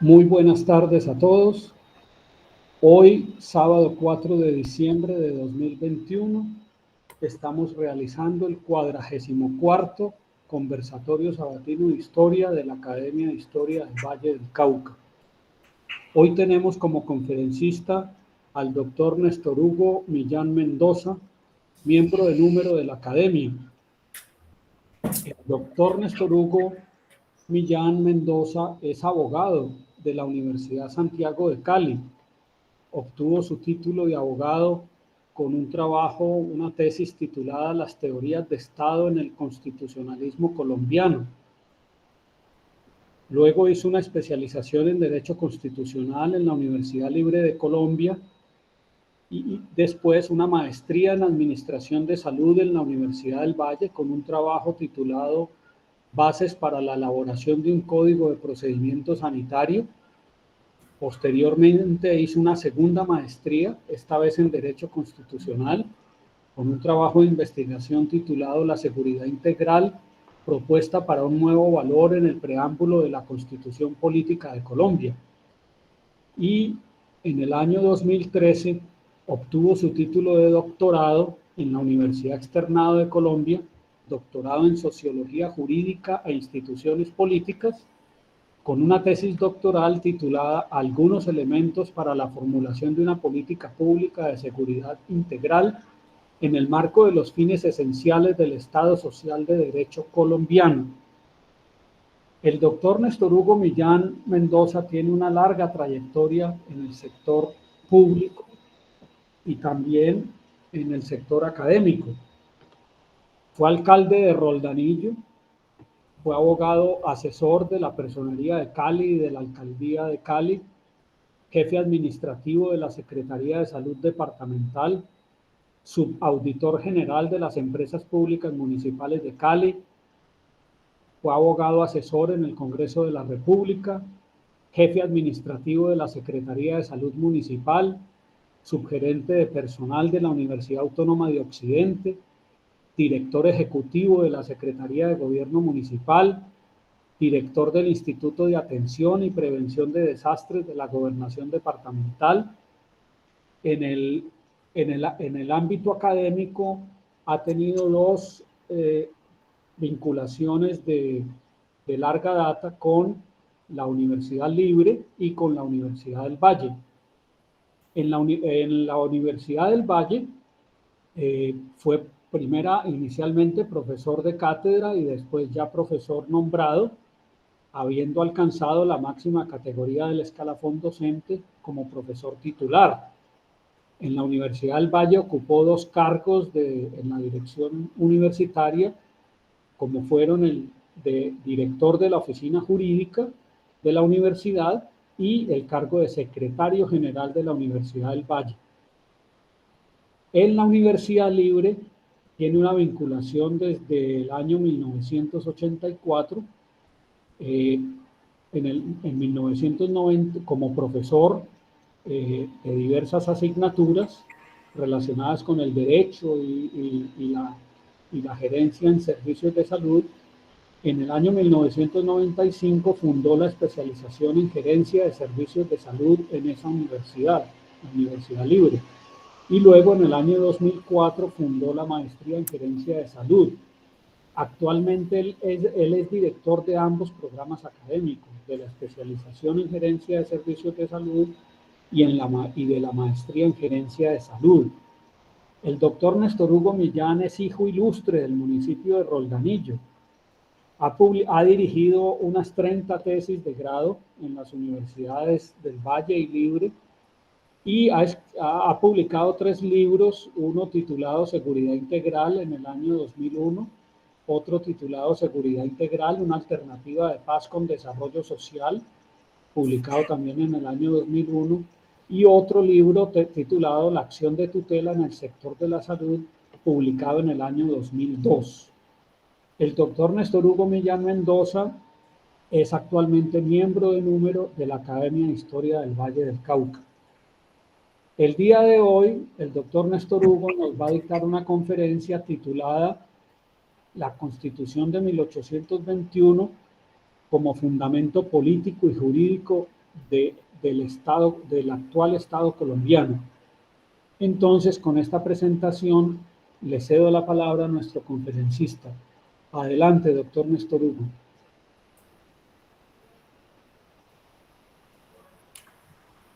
Muy buenas tardes a todos. Hoy, sábado 4 de diciembre de 2021, estamos realizando el 44º Conversatorio Sabatino de Historia de la Academia de Historia del Valle del Cauca. Hoy tenemos como conferencista al doctor Néstor Hugo Millán Mendoza, miembro de número de la Academia. El doctor Néstor Hugo Millán Mendoza es abogado de la Universidad Santiago de Cali. Obtuvo su título de abogado con un trabajo, una tesis titulada Las teorías de Estado en el constitucionalismo colombiano. Luego hizo una especialización en Derecho Constitucional en la Universidad Libre de Colombia y después una maestría en Administración de Salud en la Universidad del Valle con un trabajo titulado Bases para la elaboración de un código de procedimiento sanitario. Posteriormente hizo una segunda maestría, esta vez en Derecho Constitucional, con un trabajo de investigación titulado La seguridad integral, propuesta para un nuevo valor en el preámbulo de la Constitución Política de Colombia. Y en el año 2013 obtuvo su título de doctorado en la Universidad Externado de Colombia, doctorado en Sociología Jurídica e Instituciones Políticas, con una tesis doctoral titulada Algunos elementos para la formulación de una política pública de seguridad integral en el marco de los fines esenciales del Estado Social de Derecho colombiano. El doctor Néstor Hugo Millán Mendoza tiene una larga trayectoria en el sector público y también en el sector académico. Fue alcalde de Roldanillo, fue abogado asesor de la Personería de Cali y de la Alcaldía de Cali, jefe administrativo de la Secretaría de Salud Departamental, subauditor general de las Empresas Públicas Municipales de Cali, fue abogado asesor en el Congreso de la República, jefe administrativo de la Secretaría de Salud Municipal, subgerente de personal de la Universidad Autónoma de Occidente, director ejecutivo de la Secretaría de Gobierno Municipal, director del Instituto de Atención y Prevención de Desastres de la Gobernación Departamental. En el ámbito académico ha tenido dos vinculaciones de larga data con la Universidad Libre y con la Universidad del Valle. En la Universidad del Valle fue inicialmente profesor de cátedra y después ya profesor nombrado, habiendo alcanzado la máxima categoría del escalafón docente como profesor titular. En la Universidad del Valle ocupó dos cargos en la dirección universitaria, como fueron el de director de la oficina jurídica de la universidad y el cargo de secretario general de la Universidad del Valle. En la Universidad Libre tiene una vinculación desde el año 1984, en 1990 como profesor de diversas asignaturas relacionadas con el derecho y la gerencia en servicios de salud. En el año 1995 fundó la especialización en gerencia de servicios de salud en esa universidad, la Universidad Libre. Y luego en el año 2004 fundó la maestría en gerencia de salud. Actualmente él es director de ambos programas académicos, de la especialización en gerencia de servicios de salud y de la maestría en gerencia de salud. El doctor Néstor Hugo Millán es hijo ilustre del municipio de Roldanillo. Ha dirigido unas 30 tesis de grado en las universidades del Valle y Libre y ha publicado 3 libros, uno titulado Seguridad Integral en el año 2001, otro titulado Seguridad Integral, una alternativa de paz con desarrollo social, publicado también en el año 2001, y otro libro titulado La acción de tutela en el sector de la salud, publicado en el año 2002. El doctor Néstor Hugo Millán Mendoza es actualmente miembro de número de la Academia de Historia del Valle del Cauca. El día de hoy, el doctor Néstor Hugo nos va a dictar una conferencia titulada La Constitución de 1821 como fundamento político y jurídico del actual Estado colombiano. Entonces, con esta presentación, le cedo la palabra a nuestro conferencista. Adelante, doctor Néstor Hugo.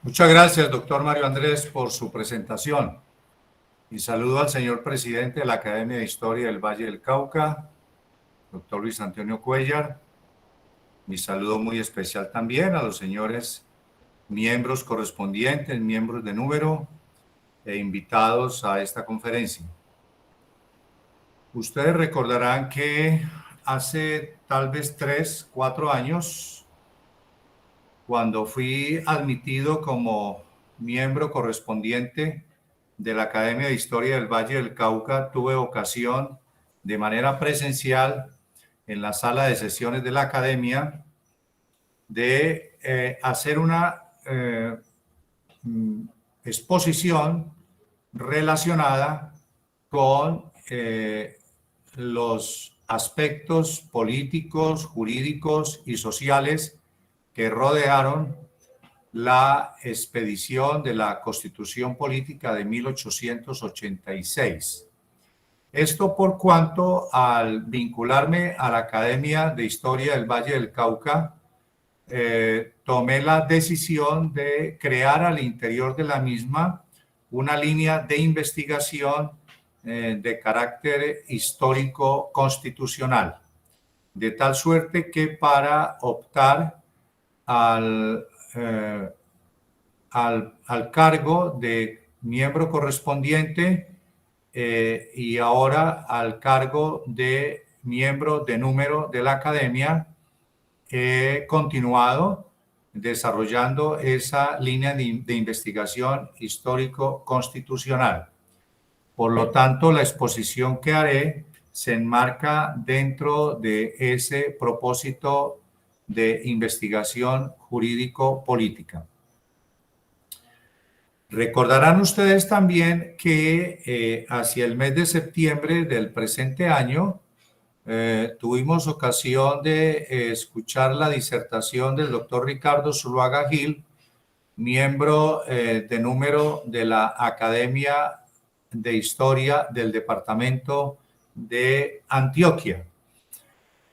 Muchas gracias, doctor Mario Andrés, por su presentación. Y saludo al señor presidente de la Academia de Historia del Valle del Cauca, doctor Luis Antonio Cuellar. Mi saludo muy especial también a los señores miembros correspondientes, miembros de número e invitados a esta conferencia. Ustedes recordarán que hace tal vez 3, 4 años, cuando fui admitido como miembro correspondiente de la Academia de Historia del Valle del Cauca, tuve ocasión de manera presencial en la sala de sesiones de la Academia de hacer una exposición relacionada con los aspectos políticos, jurídicos y sociales que rodearon la expedición de la Constitución Política de 1886. Esto por cuanto, al vincularme a la Academia de Historia del Valle del Cauca, tomé la decisión de crear al interior de la misma una línea de investigación de carácter histórico constitucional, de tal suerte que para optar al cargo de miembro correspondiente y ahora al cargo de miembro de número de la Academia, he continuado desarrollando esa línea de investigación histórico-constitucional. Por lo tanto, la exposición que haré se enmarca dentro de ese propósito de investigación jurídico-política. Recordarán ustedes también que hacia el mes de septiembre del presente año tuvimos ocasión de escuchar la disertación del doctor Ricardo Zuluaga Gil, miembro de número de la Academia de Historia del Departamento de Antioquia.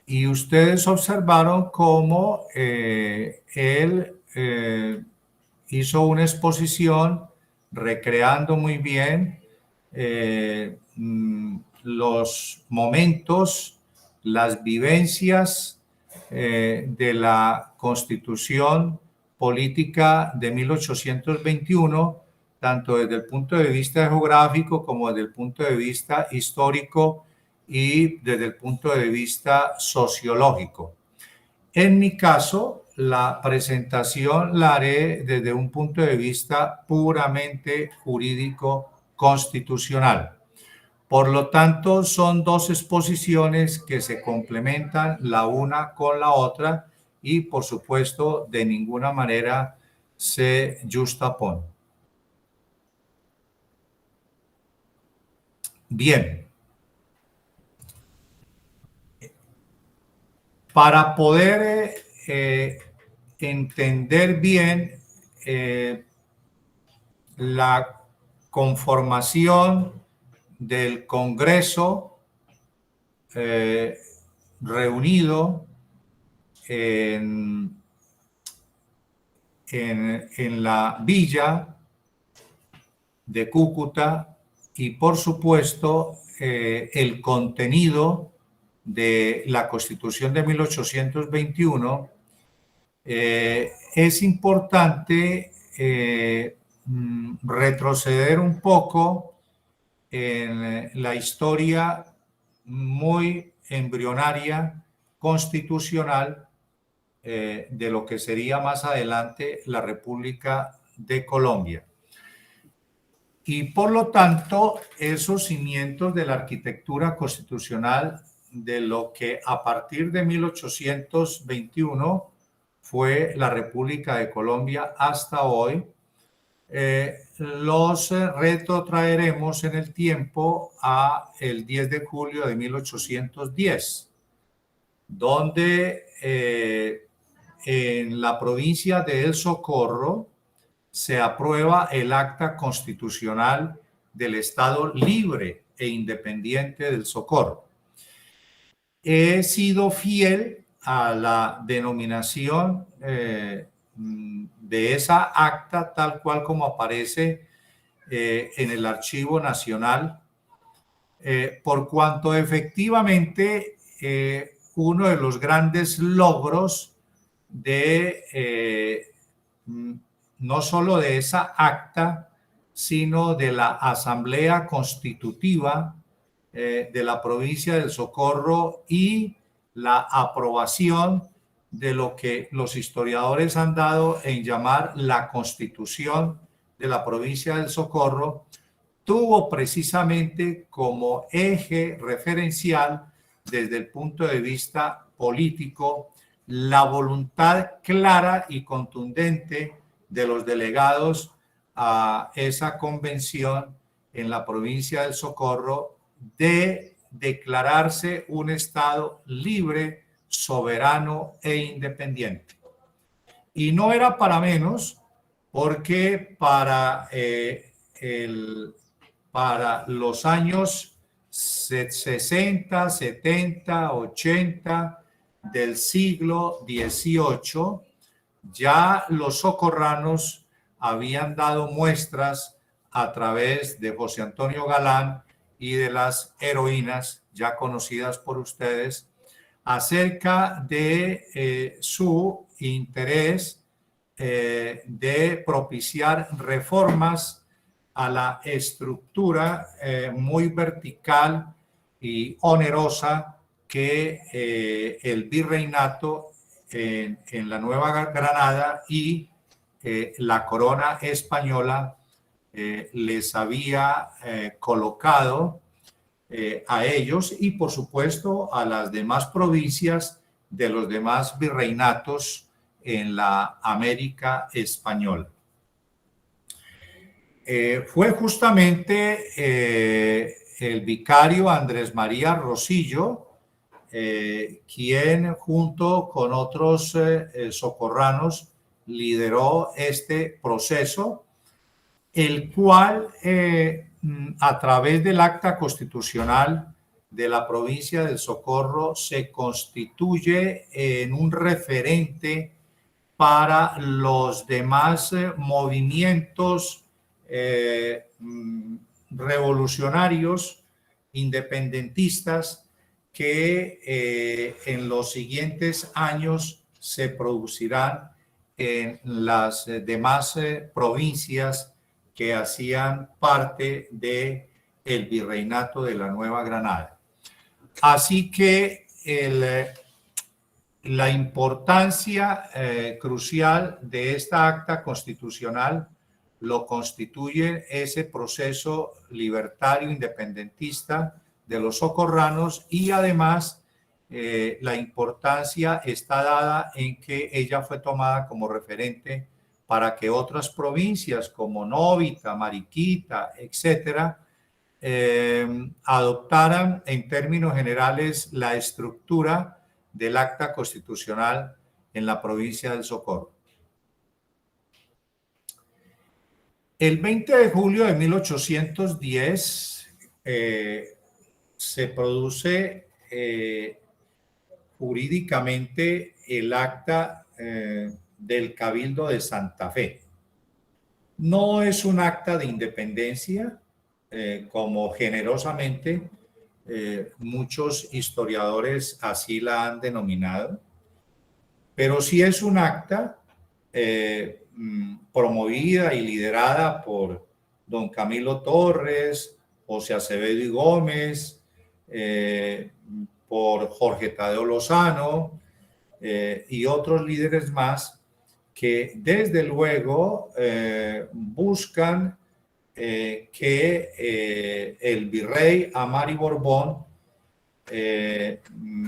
Y ustedes observaron cómo él hizo una exposición recreando muy bien los momentos, las vivencias de la Constitución Política de 1821, tanto desde el punto de vista geográfico como desde el punto de vista histórico y desde el punto de vista sociológico. En mi caso, la presentación la haré desde un punto de vista puramente jurídico constitucional. Por lo tanto, son dos exposiciones que se complementan la una con la otra y, por supuesto, de ninguna manera se justapon. Bien. Para poder entender bien la conformación del Congreso reunido en la villa de Cúcuta y, por supuesto, el contenido de la Constitución de 1821, es importante retroceder un poco en la historia muy embrionaria constitucional de lo que sería más adelante la República de Colombia. Y por lo tanto, esos cimientos de la arquitectura constitucional de lo que a partir de 1821 fue la República de Colombia hasta hoy, los retrotraeremos en el tiempo a el 10 de julio de 1810. donde en la provincia de El Socorro se aprueba el acta constitucional del Estado libre e independiente del Socorro. He sido fiel a la denominación de esa acta tal cual como aparece en el Archivo Nacional, por cuanto efectivamente uno de los grandes logros de no solo de esa acta, sino de la Asamblea Constitutiva de la provincia del Socorro y la aprobación de lo que los historiadores han dado en llamar la Constitución de la provincia del Socorro, tuvo precisamente como eje referencial desde el punto de vista político la voluntad clara y contundente de los delegados a esa convención en la provincia del Socorro de declararse un Estado libre, soberano e independiente. Y no era para menos, porque para los años 60, 70, 80 del siglo XVIII, ya los socorranos habían dado muestras a través de José Antonio Galán y de las heroínas ya conocidas por ustedes acerca de su interés de propiciar reformas a la estructura muy vertical y onerosa que el virreinato en la Nueva Granada y la corona española les había colocado a ellos y por supuesto a las demás provincias de los demás virreinatos en la América española. Fue justamente el vicario Andrés María Rosillo quien junto con otros socorranos lideró este proceso, el cual a través del acta constitucional de la provincia del Socorro se constituye en un referente para los demás movimientos revolucionarios, independentistas, que en los siguientes años se producirán en las demás provincias que hacían parte del virreinato de la Nueva Granada. Así que la importancia crucial de esta acta constitucional lo constituye ese proceso libertario independentista de los socorranos y además la importancia está dada en que ella fue tomada como referente para que otras provincias como Novita, Mariquita, etcétera, adoptaran en términos generales la estructura del acta constitucional en la provincia del Socorro. El 20 de julio de 1810 se produce jurídicamente el acta del Cabildo de Santa Fe. No es un acta de independencia, como generosamente muchos historiadores así la han denominado, pero sí es un acta promovida y liderada por don Camilo Torres, José Acevedo y Gómez, por Jorge Tadeo Lozano y otros líderes más que desde luego buscan que el virrey Amari Borbón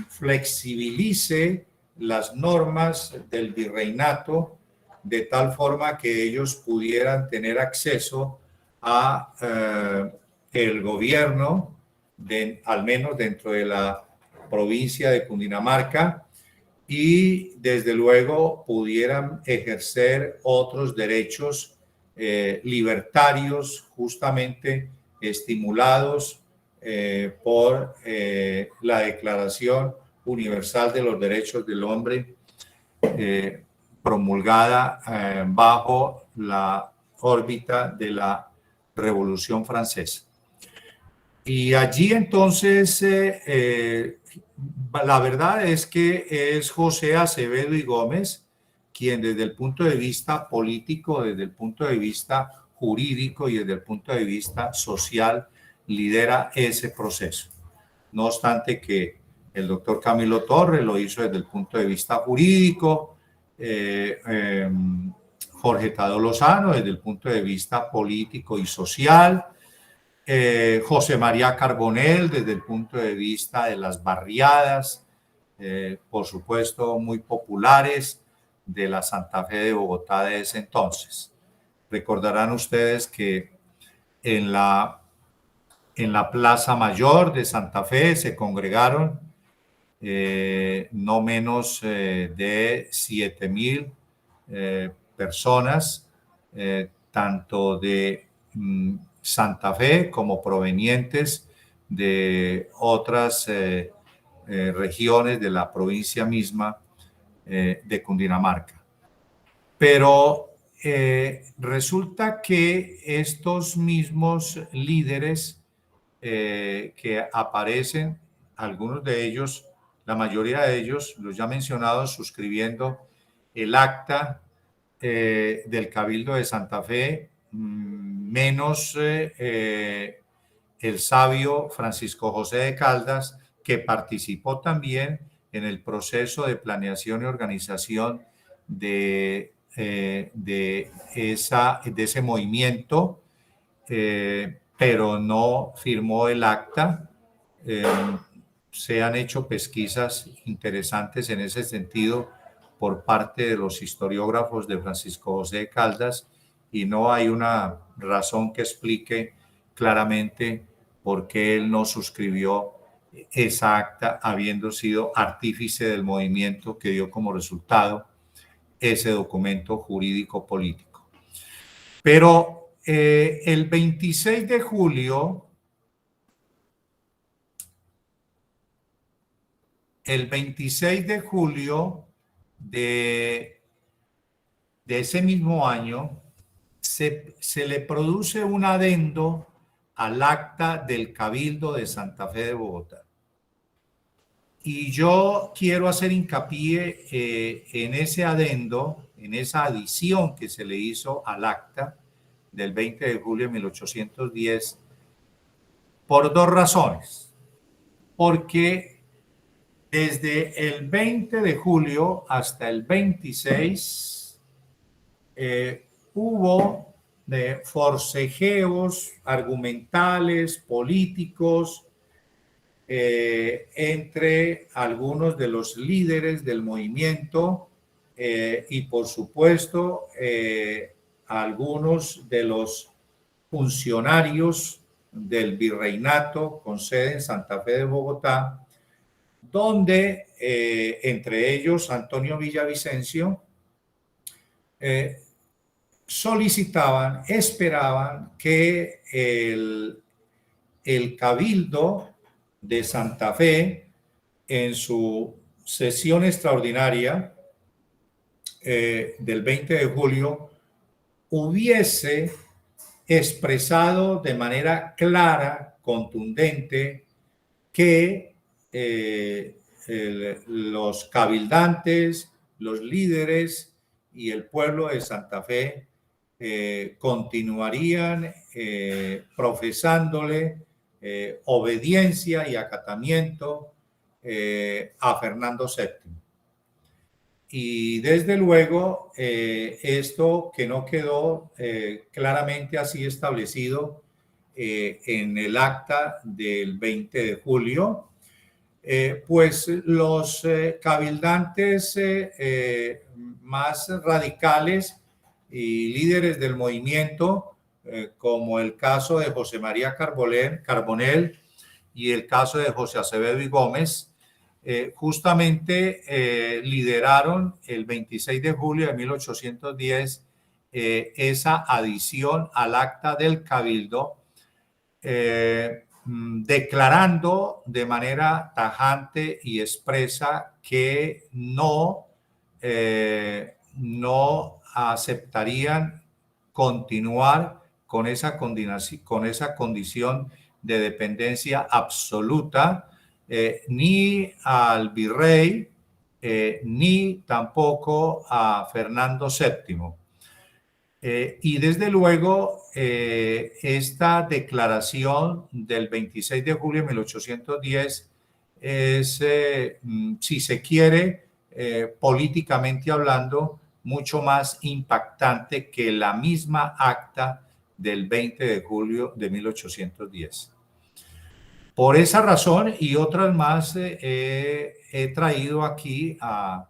flexibilice las normas del virreinato de tal forma que ellos pudieran tener acceso a el gobierno, al menos dentro de la provincia de Cundinamarca y desde luego pudieran ejercer otros derechos libertarios justamente estimulados por la Declaración Universal de los Derechos del Hombre promulgada bajo la órbita de la Revolución Francesa. Y allí entonces la verdad es que es José Acevedo y Gómez quien desde el punto de vista político, desde el punto de vista jurídico y desde el punto de vista social lidera ese proceso. No obstante que el doctor Camilo Torres lo hizo desde el punto de vista jurídico, Jorge Tadeo Lozano desde el punto de vista político y social, José María Carbonell desde el punto de vista de las barriadas, por supuesto muy populares, de la Santa Fe de Bogotá de ese entonces. Recordarán ustedes que en la Plaza Mayor de Santa Fe se congregaron no menos de 7.000 personas, tanto de Santa Fe como provenientes de otras regiones de la provincia misma de Cundinamarca. Pero resulta que estos mismos líderes que aparecen, algunos de ellos, la mayoría de ellos, los ya mencionados, suscribiendo el acta del Cabildo de Santa Fe, menos el sabio Francisco José de Caldas, que participó también en el proceso de planeación y organización de ese movimiento, pero no firmó el acta. Se han hecho pesquisas interesantes en ese sentido por parte de los historiógrafos de Francisco José de Caldas y no hay una razón que explique claramente por qué él no suscribió esa acta, habiendo sido artífice del movimiento que dio como resultado ese documento jurídico político. Pero el 26 de julio, de ese mismo año, se le produce un adendo al acta del Cabildo de Santa Fe de Bogotá. Y yo quiero hacer hincapié en ese adendo, en esa adición que se le hizo al acta del 20 de julio de 1810, por dos razones. Porque desde el 20 de julio hasta el 26 hubo forcejeos argumentales, políticos, entre algunos de los líderes del movimiento y por supuesto algunos de los funcionarios del virreinato con sede en Santa Fe de Bogotá, donde entre ellos Antonio Villavicencio solicitaban, esperaban que el Cabildo de Santa Fe en su sesión extraordinaria del 20 de julio hubiese expresado de manera clara, contundente, que los cabildantes, los líderes y el pueblo de Santa Fe continuarían profesándole obediencia y acatamiento a Fernando VII. Y desde luego esto que no quedó claramente así establecido en el acta del 20 de julio, pues los cabildantes más radicales y líderes del movimiento, como el caso de José María Carbonell y el caso de José Acevedo y Gómez, justamente lideraron el 26 de julio de 1810 esa adición al acta del Cabildo, declarando de manera tajante y expresa que no aceptarían continuar con esa condición de dependencia absoluta, ni al virrey, ni tampoco a Fernando VII. Y desde luego, esta declaración del 26 de julio de 1810 es, si se quiere, políticamente hablando, mucho más impactante que la misma acta del 20 de julio de 1810. Por esa razón y otras más, he traído aquí a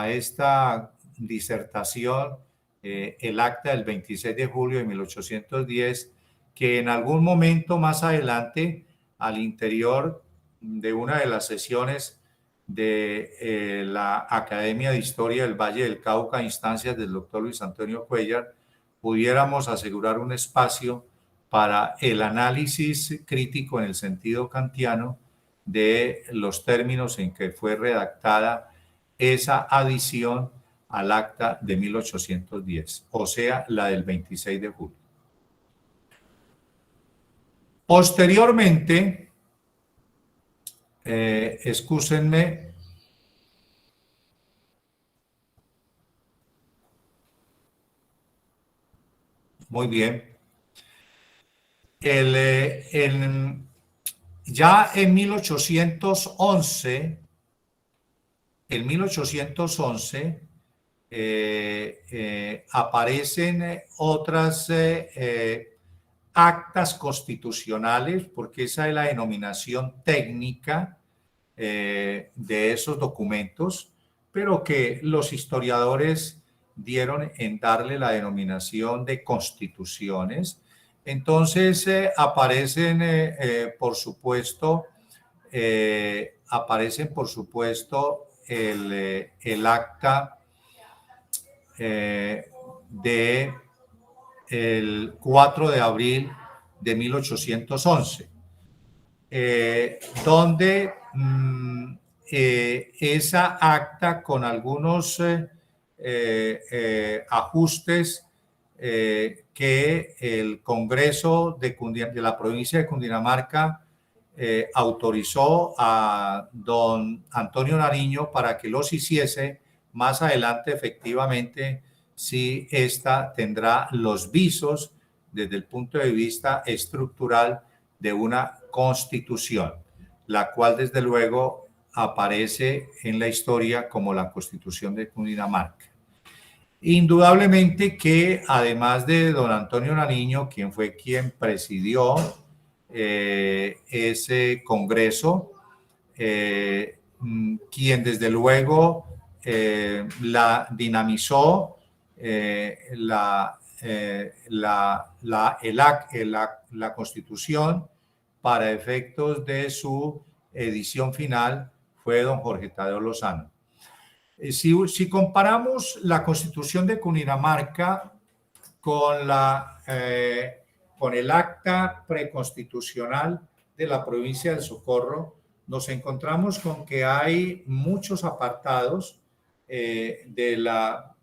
esta disertación el acta del 26 de julio de 1810, que en algún momento más adelante, al interior de una de las sesiones de la Academia de Historia del Valle del Cauca, a instancias del doctor Luis Antonio Cuellar, pudiéramos asegurar un espacio para el análisis crítico en el sentido kantiano de los términos en que fue redactada esa adición al acta de 1810, o sea, la del 26 de julio. Posteriormente, excúsenme, muy bien, ya en 1811, aparecen otras actas constitucionales, porque esa es la denominación técnica de esos documentos, pero que los historiadores dieron en darle la denominación de constituciones. Entonces aparecen, por supuesto, el acta del 4 de abril de 1811, donde esa acta, con algunos ajustes que el Congreso de la provincia de Cundinamarca autorizó a don Antonio Nariño para que los hiciese. Más adelante, efectivamente, si esta tendrá los visos desde el punto de vista estructural de una constitución, la cual desde luego aparece en la historia como la Constitución de Cundinamarca. Indudablemente que, además de don Antonio Nariño, quien fue quien presidió ese congreso, quien desde luego la dinamizó, la Constitución para efectos de su edición final, fue don Jorge Tadeo Lozano. Si comparamos la Constitución de Cundinamarca con el acta preconstitucional de la provincia del Socorro, nos encontramos con que hay muchos apartados del acta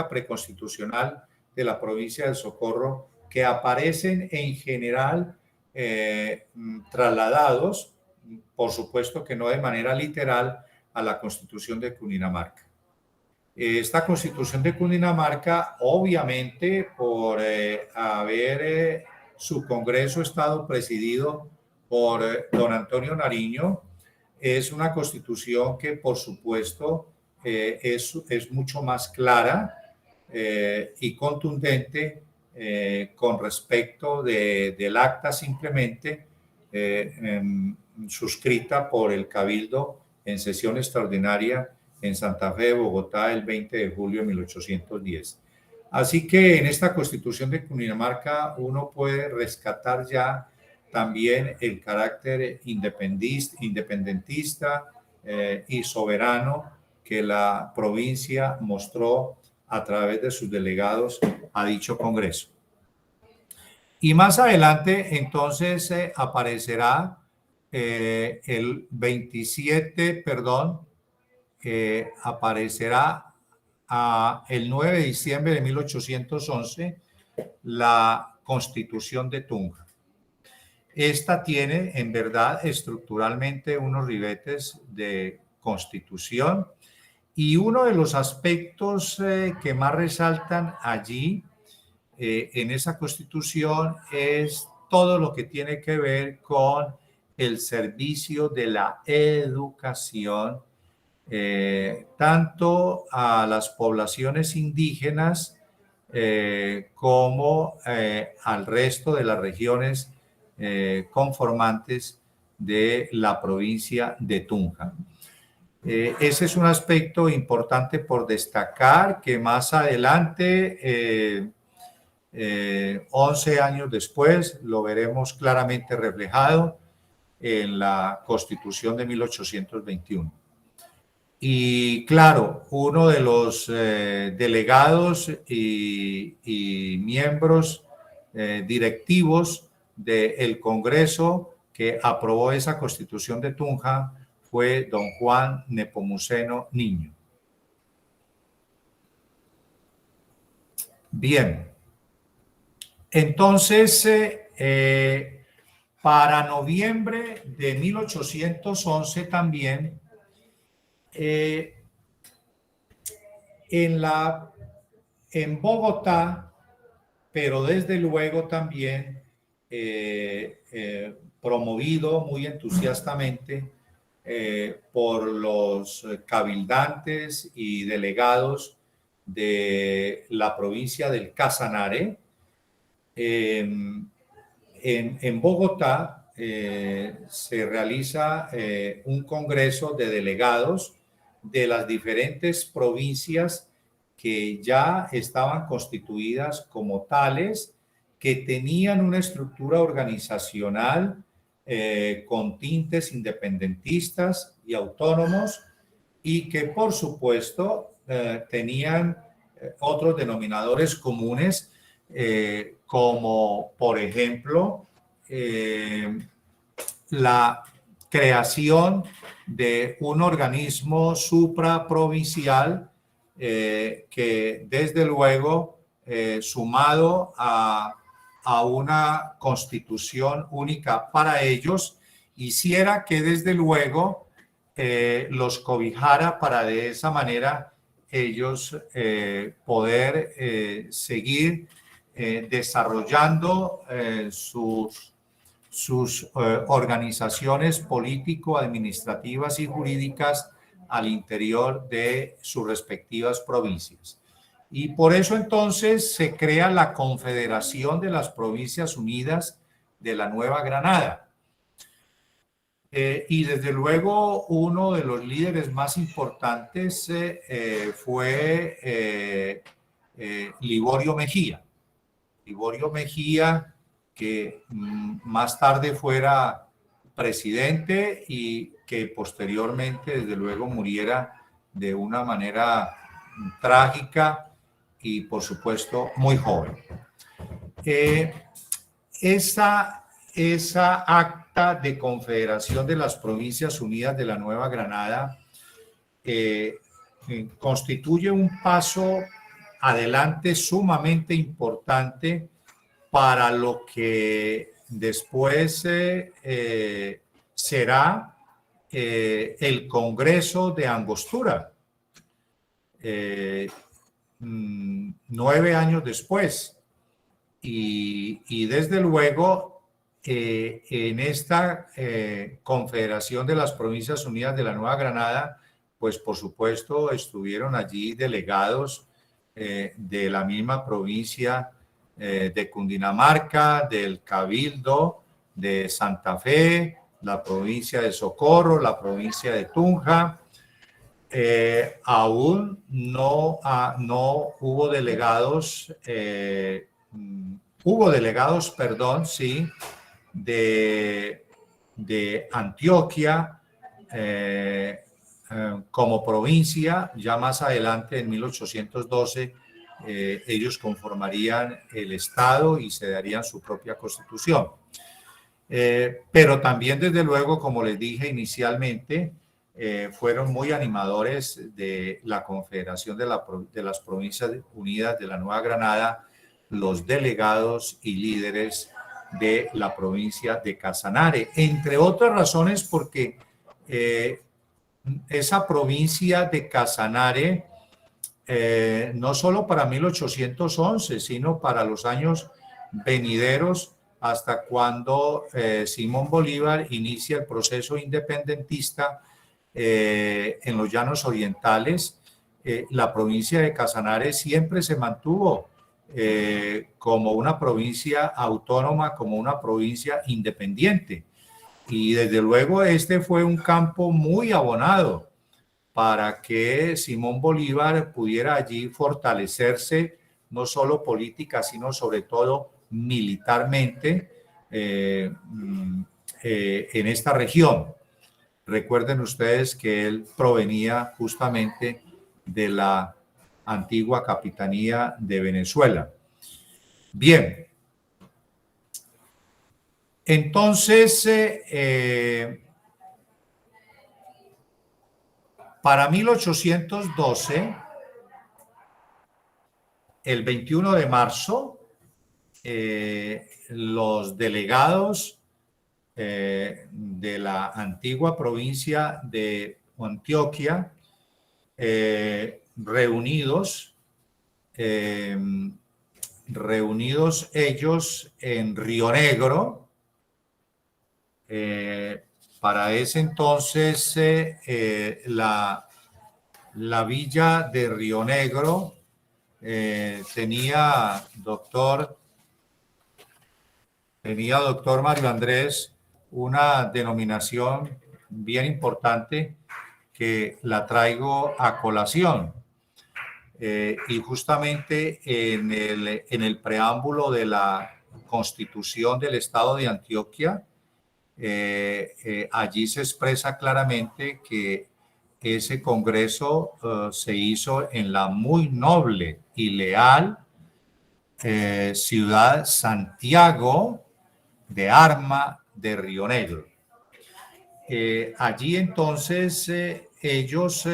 preconstitucional de la provincia del Socorro que aparecen en general trasladados, por supuesto que no de manera literal, a la Constitución de Cundinamarca. Esta Constitución de Cundinamarca, obviamente, por haber su Congreso estado presidido por don Antonio Nariño, es una Constitución que, por supuesto, es mucho más clara y contundente con respecto del acta simplemente suscrita por el Cabildo en sesión extraordinaria en Santa Fe de Bogotá el 20 de julio de 1810. Así que en esta Constitución de Cundinamarca uno puede rescatar ya también el carácter independentista y soberano que la provincia mostró a través de sus delegados a dicho Congreso. Y más adelante, entonces, aparecerá el 27, aparecerá el 9 de diciembre de 1811 la Constitución de Tunja. Esta tiene, en verdad, estructuralmente unos ribetes de constitución, y uno de los aspectos que más resaltan allí en esa constitución es todo lo que tiene que ver con el servicio de la educación, tanto a las poblaciones indígenas como al resto de las regiones conformantes de la provincia de Tunja. Ese es un aspecto importante por destacar, que más adelante, 11 años después, lo veremos claramente reflejado en la Constitución de 1821. Y claro, uno de los delegados y miembros directivos del Congreso que aprobó esa Constitución de Tunja fue don Juan Nepomuceno Niño. Bien, entonces, para noviembre de 1811 también, en Bogotá, pero desde luego también promovido muy entusiastamente por los cabildantes y delegados de la provincia del Casanare. En Bogotá se realiza un congreso de delegados de las diferentes provincias que ya estaban constituidas como tales, que tenían una estructura organizacional con tintes independentistas y autónomos, y que por supuesto tenían otros denominadores comunes, como por ejemplo la creación de un organismo supraprovincial que desde luego, sumado a una constitución única para ellos, hiciera que desde luego los cobijara para de esa manera ellos poder seguir desarrollando sus organizaciones político-administrativas y jurídicas al interior de sus respectivas provincias. Y por eso entonces se crea la Confederación de las Provincias Unidas de la Nueva Granada. Y desde luego uno de los líderes más importantes fue Liborio Mejía. Liborio Mejía, que más tarde fuera presidente y que posteriormente, desde luego, muriera de una manera trágica y, por supuesto, muy joven. Esa acta de confederación de las Provincias Unidas de la Nueva Granada constituye un paso adelante sumamente importante para lo que después será el Congreso de Angostura, 9 años después. Y desde luego, en esta Confederación de las Provincias Unidas de la Nueva Granada, pues por supuesto estuvieron allí delegados de la misma provincia de Cundinamarca, del Cabildo de Santa Fe, la provincia de Socorro, la provincia de Tunja. Aún no hubo delegados, sí, de Antioquia como provincia. Ya más adelante, en 1812, ellos conformarían el Estado y se darían su propia constitución. Pero también, desde luego, como les dije inicialmente, fueron muy animadores de la Confederación de las Provincias Unidas de la Nueva Granada, los delegados y líderes de la provincia de Casanare, entre otras razones porque esa provincia de Casanare, no solo para 1811, sino para los años venideros, hasta cuando Simón Bolívar inicia el proceso independentista en los llanos orientales, la provincia de Casanare siempre se mantuvo como una provincia autónoma, como una provincia independiente. Y desde luego este fue un campo muy abonado para que Simón Bolívar pudiera allí fortalecerse, no solo política, sino sobre todo militarmente en esta región. Recuerden ustedes que él provenía justamente de la antigua capitanía de Venezuela. Bien. Entonces, para 1812, el 21 de marzo, los delegados de la antigua provincia de Antioquia, reunidos ellos en Río Negro. Para ese entonces la villa de Río Negro tenía doctor Mario Andrés una denominación bien importante que la traigo a colación. Y justamente en el preámbulo de la Constitución del Estado de Antioquia, allí se expresa claramente que ese congreso se hizo en la muy noble y leal ciudad Santiago de Arma de Río Negro. Allí entonces ellos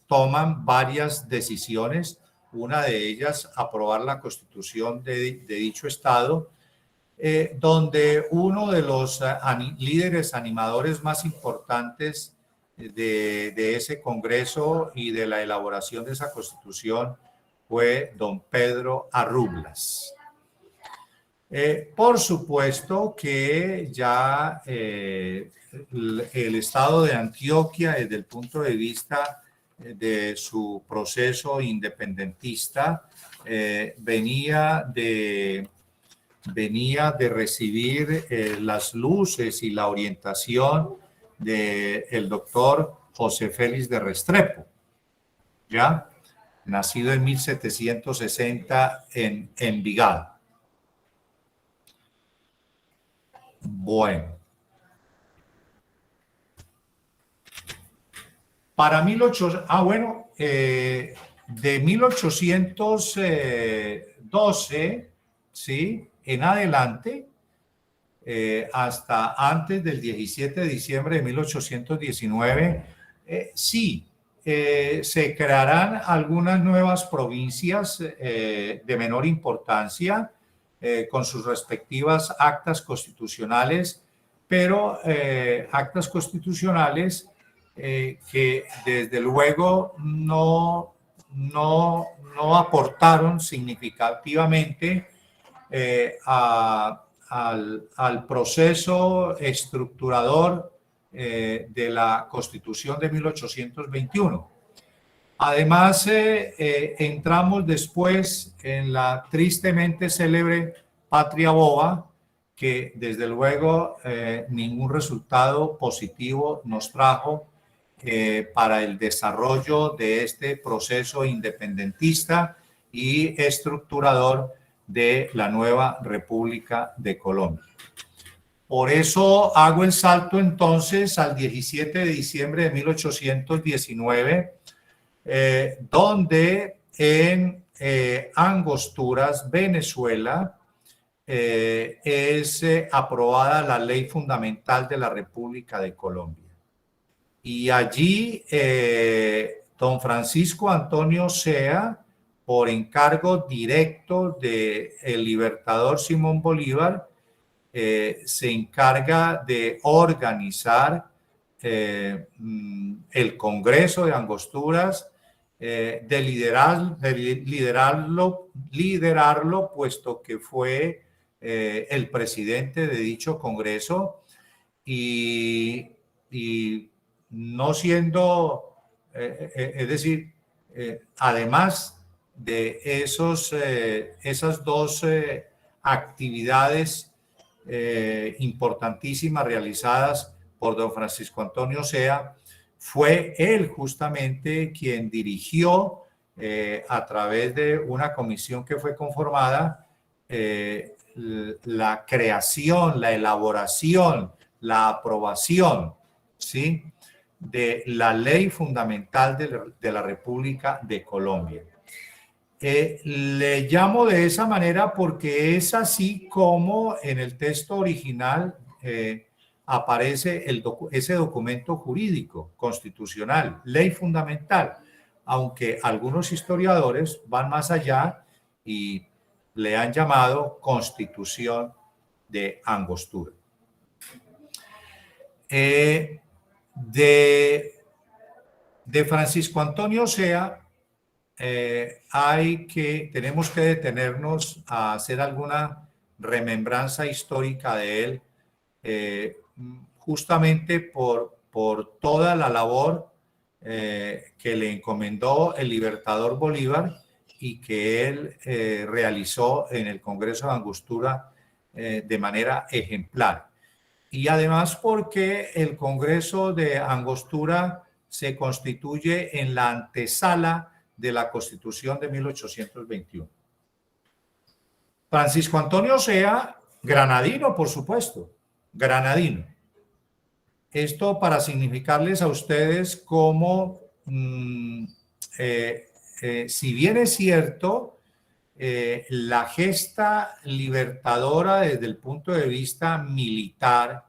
toman varias decisiones, una de ellas aprobar la constitución de dicho estado, donde uno de los líderes animadores más importantes de ese congreso y de la elaboración de esa constitución fue don Pedro Arrublas. Por supuesto que ya el estado de Antioquia, desde el punto de vista de su proceso independentista, venía de recibir las luces y la orientación del doctor José Félix de Restrepo, ¿ya? Nacido en 1760 en Envigado. Bueno. Para de 1812, ¿sí?, en adelante, hasta antes del 17 de diciembre de 1819, sí, se crearán algunas nuevas provincias de menor importancia con sus respectivas actas constitucionales, pero actas constitucionales que desde luego no aportaron significativamente al proceso estructurador de la Constitución de 1821. Además, entramos después en la tristemente célebre Patria Boba, que desde luego ningún resultado positivo nos trajo para el desarrollo de este proceso independentista y estructurador de la nueva República de Colombia. Por eso hago el salto entonces al 17 de diciembre de 1819, donde en Angosturas, Venezuela, es aprobada la ley fundamental de la República de Colombia. Y allí don Francisco Antonio Sea, por encargo directo del libertador Simón Bolívar, se encarga de organizar el Congreso de Angosturas, de liderarlo, puesto que fue el presidente de dicho Congreso, y no siendo, es decir, además de esas dos actividades importantísimas realizadas por don Francisco Antonio Sea, fue él justamente quien dirigió a través de una comisión que fue conformada la creación, la elaboración, la aprobación, ¿sí?, de la ley fundamental de la República de Colombia. Le llamo de esa manera porque es así como en el texto original aparece ese documento jurídico constitucional, ley fundamental, aunque algunos historiadores van más allá y le han llamado Constitución de Angostura. De Francisco Antonio Sea, tenemos que detenernos a hacer alguna remembranza histórica de él, justamente por toda la labor que le encomendó el libertador Bolívar y que él realizó en el Congreso de Angostura de manera ejemplar. Y además porque el Congreso de Angostura se constituye en la antesala de la Constitución de 1821. Francisco Antonio Sea, granadino, por supuesto, granadino. Esto para significarles a ustedes cómo, si bien es cierto, la gesta libertadora desde el punto de vista militar,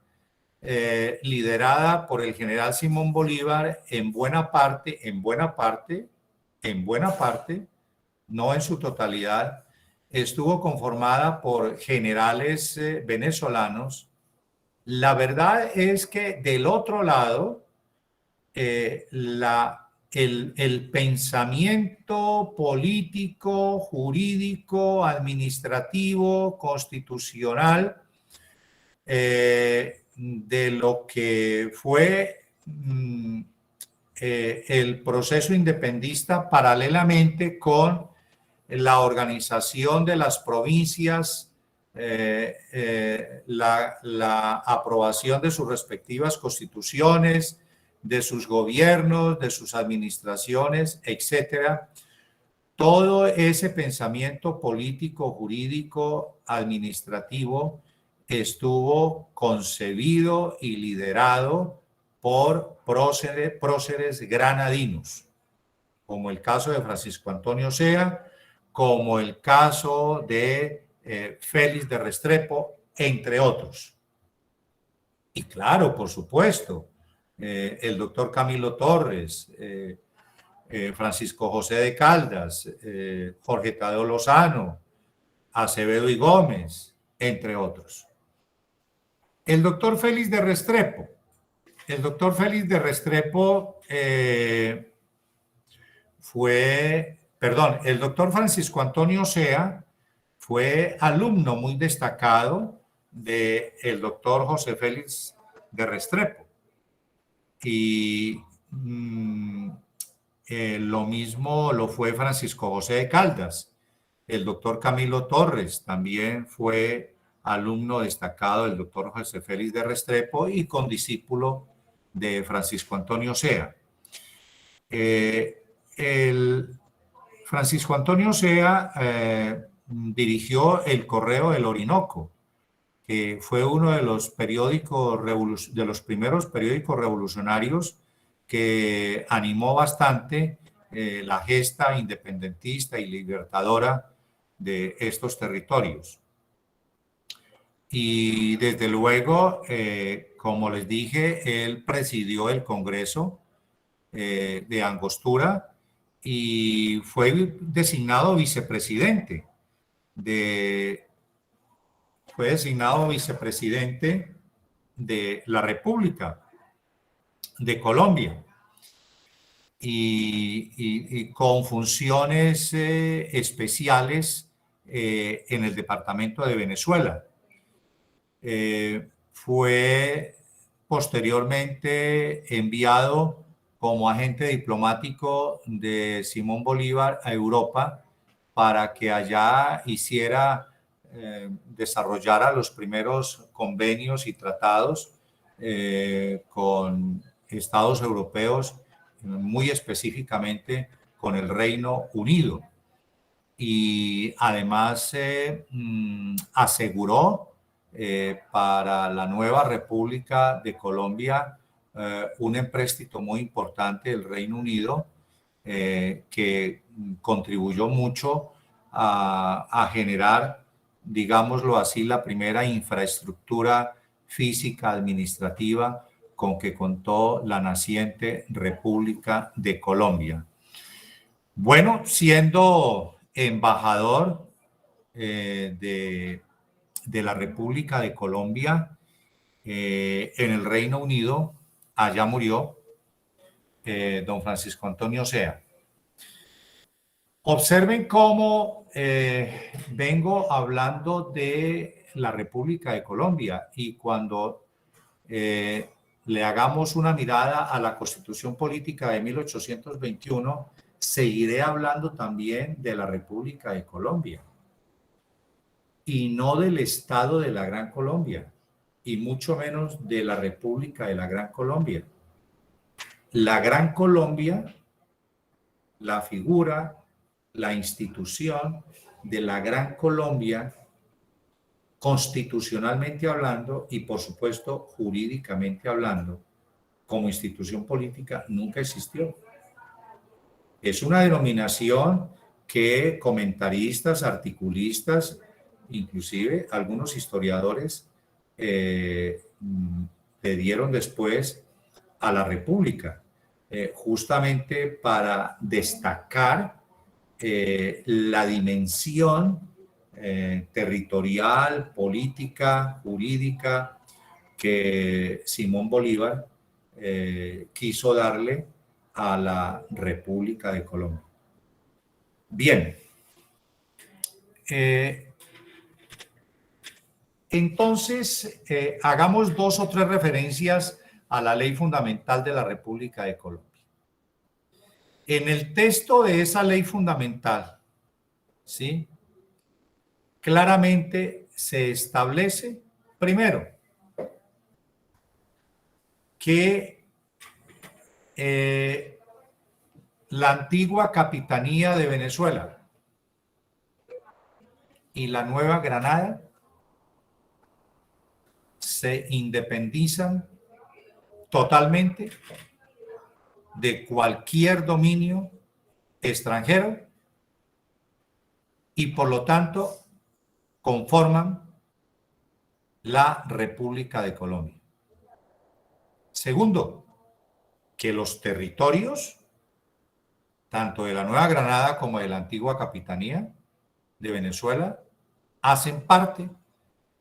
liderada por el general Simón Bolívar, en buena parte, no en su totalidad, estuvo conformada por generales venezolanos. La verdad es que del otro lado, el pensamiento político, jurídico, administrativo, constitucional de lo que fue el proceso independista paralelamente con la organización de las provincias, la aprobación de sus respectivas constituciones, de sus gobiernos, de sus administraciones, etcétera. Todo ese pensamiento político, jurídico, administrativo estuvo concebido y liderado por próceres granadinos, como el caso de Francisco Antonio Sea, como el caso de Félix de Restrepo, entre otros. Y claro, por supuesto, el doctor Camilo Torres, Francisco José de Caldas, Jorge Tadeo Lozano, Acevedo y Gómez, entre otros. El doctor Félix de Restrepo. El doctor Félix de Restrepo el doctor Francisco Antonio Sea fue alumno muy destacado del doctor José Félix de Restrepo. Y lo mismo lo fue Francisco José de Caldas. El doctor Camilo Torres también fue alumno destacado del doctor José Félix de Restrepo y condiscípulo de Francisco Antonio Sea. Francisco Antonio Sea dirigió El Correo del Orinoco, que fue uno de los periódicos, de los primeros periódicos revolucionarios que animó bastante la gesta independentista y libertadora de estos territorios. Y desde luego, como les dije, él presidió el Congreso de Angostura y fue designado vicepresidente de la República de Colombia y con funciones especiales en el departamento de Venezuela. Fue posteriormente enviado como agente diplomático de Simón Bolívar a Europa para que allá desarrollara los primeros convenios y tratados con estados europeos, muy específicamente con el Reino Unido. Y además aseguró para la nueva República de Colombia un empréstito muy importante del Reino Unido que contribuyó mucho a generar, digámoslo así, la primera infraestructura física administrativa con que contó la naciente República de Colombia. Bueno, siendo embajador de la República de Colombia en el Reino Unido, allá murió don Francisco Antonio Sea. Observen cómo vengo hablando de la República de Colombia y cuando le hagamos una mirada a la Constitución Política de 1821, seguiré hablando también de la República de Colombia y no del Estado de la Gran Colombia y mucho menos de la República de la Gran Colombia. La Gran Colombia, la figura, la institución de la Gran Colombia, constitucionalmente hablando y por supuesto jurídicamente hablando, como institución política, nunca existió. Es una denominación que comentaristas, articulistas, inclusive algunos historiadores le dieron después a la República, justamente para destacar la dimensión territorial, política, jurídica que Simón Bolívar quiso darle a la República de Colombia. Bien. Entonces, hagamos 2 o 3 referencias a la ley fundamental de la República de Colombia. En el texto de esa ley fundamental, ¿sí?, claramente se establece, primero, que la antigua Capitanía de Venezuela y la Nueva Granada se independizan totalmente de cualquier dominio extranjero y por lo tanto conforman la República de Colombia. Segundo, que los territorios, tanto de la Nueva Granada como de la antigua Capitanía de Venezuela, hacen parte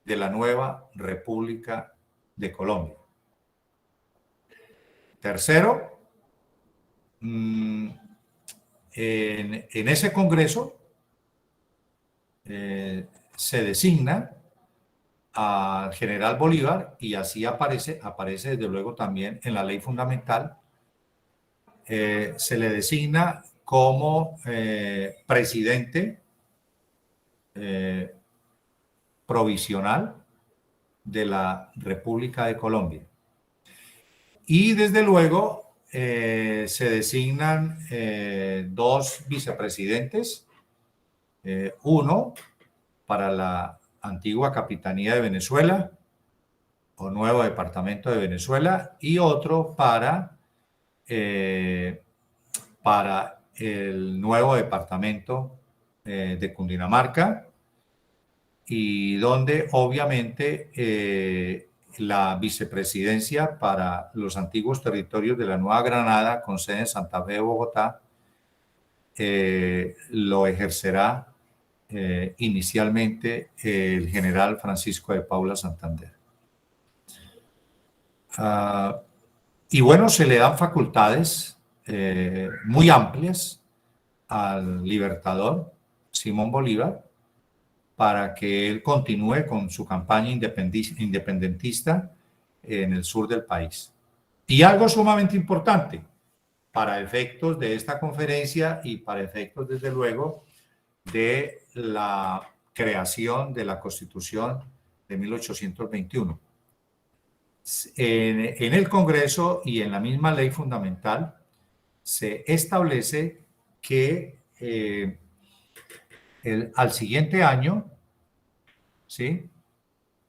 de la nueva República de Colombia. Tercero, en ese Congreso se designa al general Bolívar y así aparece desde luego también en la ley fundamental, se le designa como presidente provisional de la República de Colombia. Y desde luego se designan 2 vicepresidentes, uno para la antigua Capitanía de Venezuela o nuevo Departamento de Venezuela y otro para el nuevo Departamento de Cundinamarca, y donde obviamente la vicepresidencia para los antiguos territorios de la Nueva Granada, con sede en Santa Fe de Bogotá, lo ejercerá inicialmente el general Francisco de Paula Santander. Y bueno, se le dan facultades muy amplias al libertador Simón Bolívar para que él continúe con su campaña independentista en el sur del país. Y algo sumamente importante para efectos de esta conferencia y para efectos, desde luego, de la creación de la Constitución de 1821. En el Congreso y en la misma ley fundamental se establece que al siguiente año, ¿sí?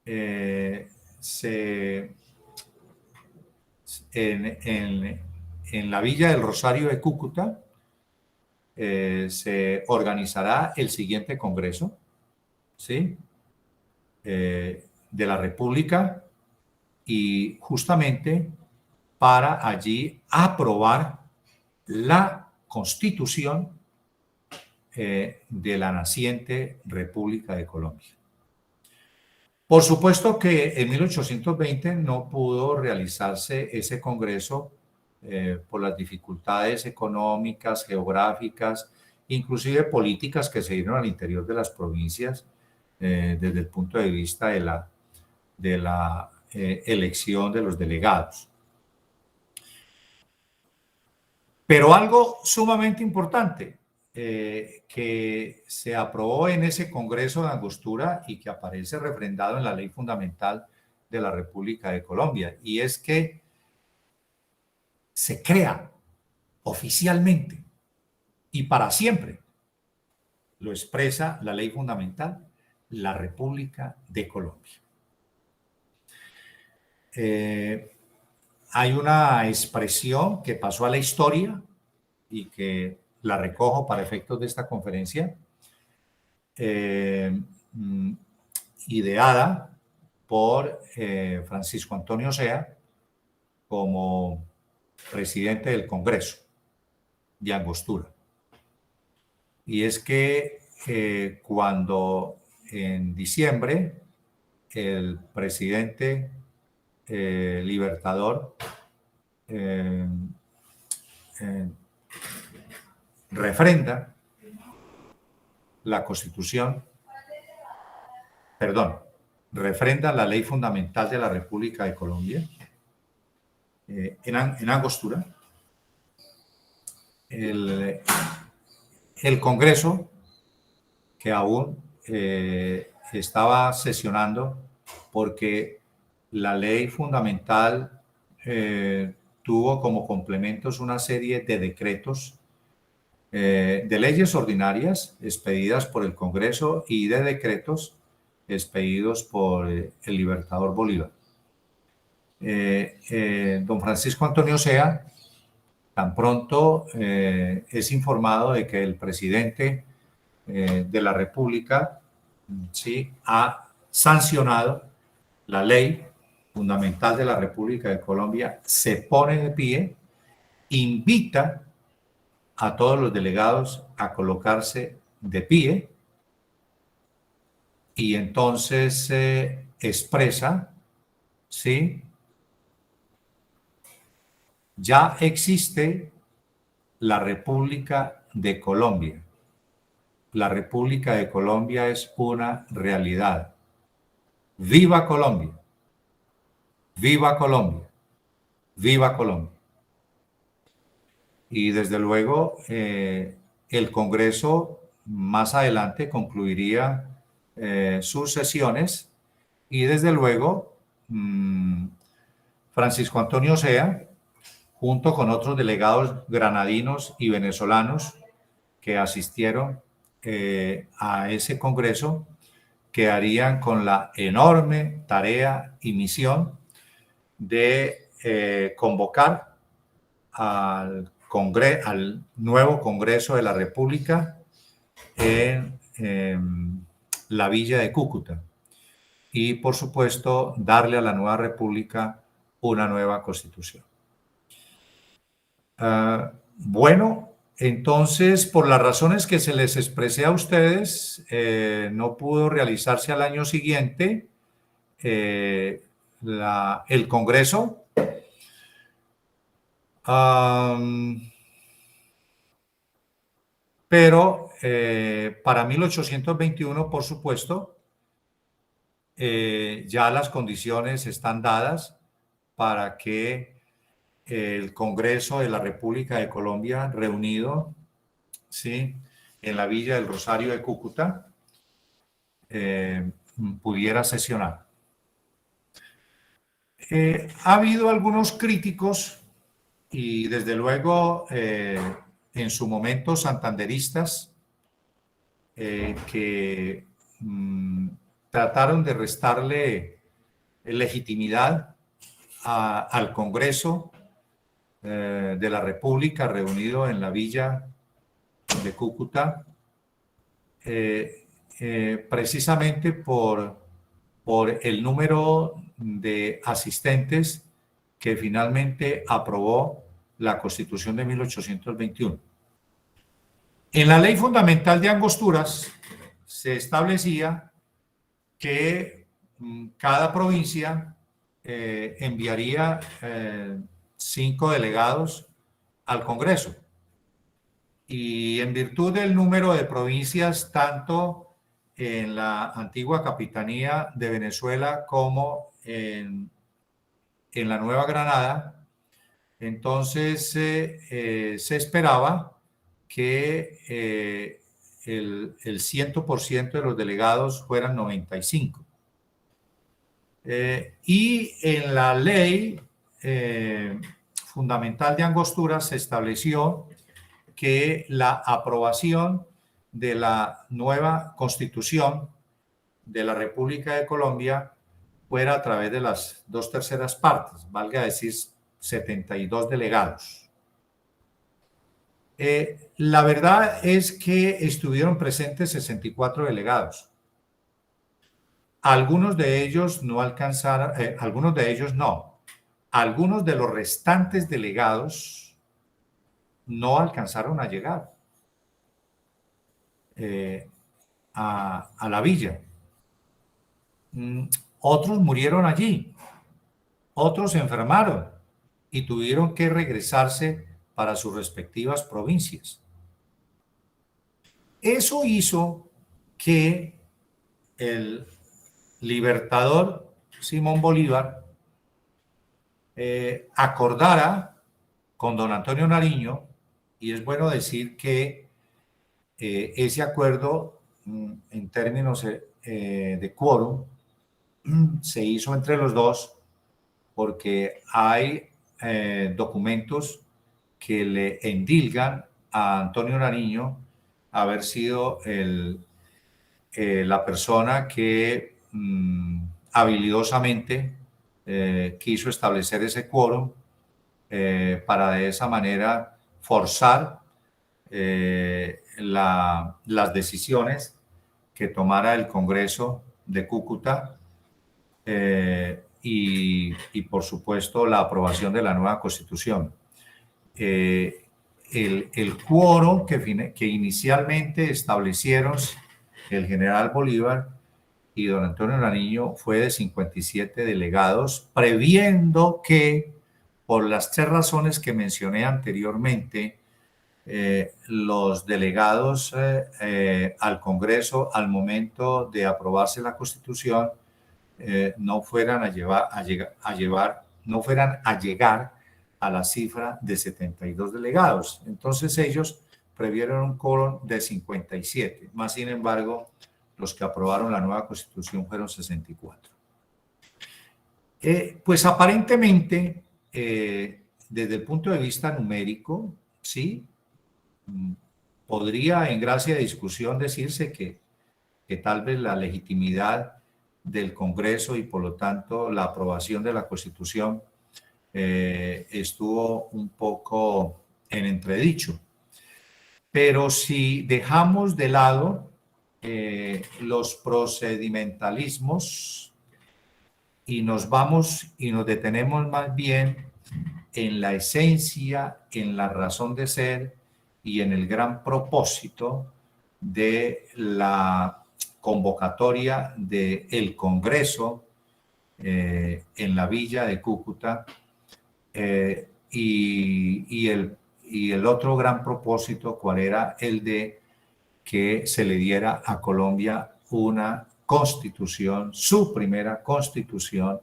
En la Villa del Rosario de Cúcuta se organizará el siguiente Congreso, ¿sí? De la República, y justamente para allí aprobar la Constitución de la naciente República de Colombia. Por supuesto que en 1820 no pudo realizarse ese congreso por las dificultades económicas, geográficas, inclusive políticas que se dieron al interior de las provincias desde el punto de vista de la elección de los delegados. Pero algo sumamente importante que se aprobó en ese Congreso de Angostura y que aparece refrendado en la Ley Fundamental de la República de Colombia, y es que se crea oficialmente y para siempre, lo expresa la Ley Fundamental, la República de Colombia. Hay una expresión que pasó a la historia y que la recojo para efectos de esta conferencia, ideada por Francisco Antonio Sea como presidente del Congreso de Angostura. Y es que cuando en diciembre el presidente libertador refrenda la Constitución, refrenda la Ley Fundamental de la República de Colombia en Angostura, el Congreso, que aún estaba sesionando porque la Ley Fundamental tuvo como complementos una serie de decretos de leyes ordinarias expedidas por el Congreso y de decretos expedidos por el libertador Bolívar. Don Francisco Antonio Sea, tan pronto es informado de que el presidente de la República, ¿sí?, ha sancionado la Ley Fundamental de la República de Colombia, se pone de pie, invita a todos los delegados a colocarse de pie y entonces expresa, ¿sí?, ya existe la República de Colombia. La República de Colombia es una realidad. ¡Viva Colombia! ¡Viva Colombia! ¡Viva Colombia! Y desde luego el Congreso más adelante concluiría sus sesiones y desde luego Francisco Antonio Sea, junto con otros delegados granadinos y venezolanos que asistieron a ese Congreso, quedarían con la enorme tarea y misión de convocar al nuevo Congreso de la República en la villa de Cúcuta y, por supuesto, darle a la nueva república una nueva constitución. Bueno, entonces, por las razones que se les expresé a ustedes, no pudo realizarse al año siguiente el Congreso. Pero para 1821, por supuesto, ya las condiciones están dadas para que el Congreso de la República de Colombia, reunido, ¿sí?, en la Villa del Rosario de Cúcuta, pudiera sesionar. Ha habido algunos críticos y desde luego en su momento santanderistas que trataron de restarle legitimidad al Congreso de la República reunido en la villa de Cúcuta, precisamente por el número de asistentes que finalmente aprobó la Constitución de 1821. En la Ley Fundamental de Angosturas se establecía que cada provincia enviaría 5 delegados al Congreso. Y en virtud del número de provincias, tanto en la antigua Capitanía de Venezuela como en la Nueva Granada, entonces se esperaba que el 100% de los delegados fueran 95. Y en la ley fundamental de Angostura se estableció que la aprobación de la nueva Constitución de la República de Colombia fuera a través de las 2/3 partes, valga decir 72 delegados. La verdad es que estuvieron presentes 64 delegados. Algunos de ellos no alcanzaron, algunos de ellos no. Algunos de los restantes delegados no alcanzaron a llegar a la villa. Otros murieron allí, otros se enfermaron y tuvieron que regresarse para sus respectivas provincias. Eso hizo que el libertador Simón Bolívar acordara con don Antonio Nariño, y es bueno decir que ese acuerdo en términos de quórum se hizo entre los dos porque hay documentos que le endilgan a Antonio Nariño haber sido la persona que habilidosamente quiso establecer ese quórum para de esa manera forzar las decisiones que tomara el Congreso de Cúcuta y por supuesto la aprobación de la nueva Constitución. El quórum que inicialmente establecieron el general Bolívar y don Antonio Nariño fue de 57 delegados, previendo que, por las 3 razones que mencioné anteriormente, los delegados al Congreso al momento de aprobarse la Constitución no fueran a llegar a la cifra de 72 delegados. Entonces ellos previeron un quórum de 57, más sin embargo los que aprobaron la nueva Constitución fueron 64. Pues aparentemente, desde el punto de vista numérico, sí, podría en gracia de discusión decirse que que tal vez la legitimidad del Congreso y por lo tanto la aprobación de la Constitución estuvo un poco en entredicho. Pero si dejamos de lado los procedimentalismos y nos vamos y nos detenemos más bien en la esencia, en la razón de ser y en el gran propósito de la convocatoria del Congreso en la villa de Cúcuta, y el otro gran propósito, ¿cuál era? El de que se le diera a Colombia una constitución, su primera constitución,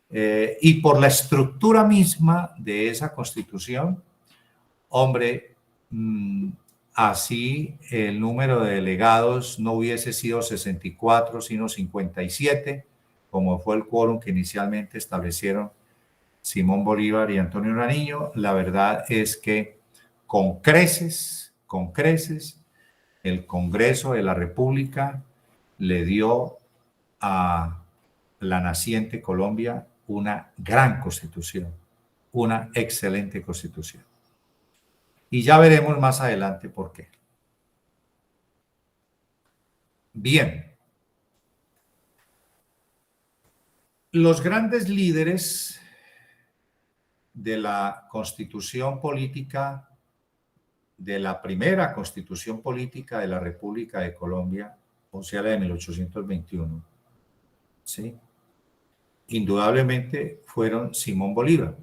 y por la estructura misma de esa constitución, hombre, así el número de delegados no hubiese sido 64, sino 57, como fue el quórum que inicialmente establecieron Simón Bolívar y Antonio Nariño. La verdad es que con creces, el Congreso de la República le dio a la naciente Colombia una gran constitución, una excelente constitución. Y ya veremos más adelante por qué. Bien. Los grandes líderes de la constitución política, de la primera constitución política de la República de Colombia, o sea, la de 1821, ¿sí? Indudablemente fueron Simón Bolívar.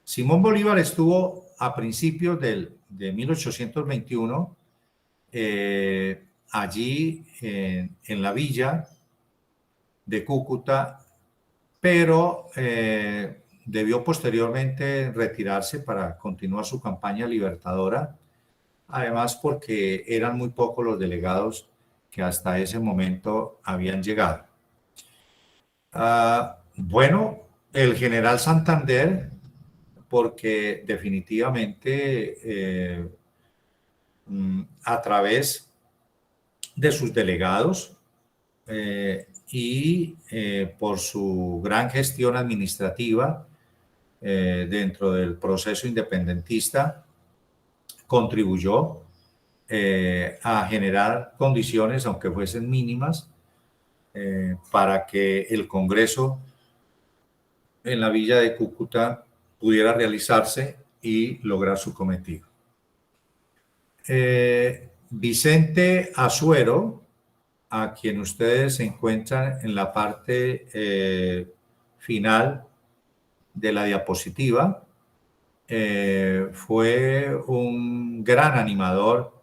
Simón Bolívar estuvo a principios de 1821 allí en la villa de Cúcuta, pero debió posteriormente retirarse para continuar su campaña libertadora, además porque eran muy pocos los delegados que hasta ese momento habían llegado. Bueno, el general Santander, porque definitivamente a través de sus delegados y por su gran gestión administrativa dentro del proceso independentista, contribuyó a generar condiciones, aunque fuesen mínimas, para que el Congreso en la villa de Cúcuta pudiera realizarse y lograr su cometido. Vicente Azuero, a quien ustedes se encuentran en la parte final de la diapositiva, fue un gran animador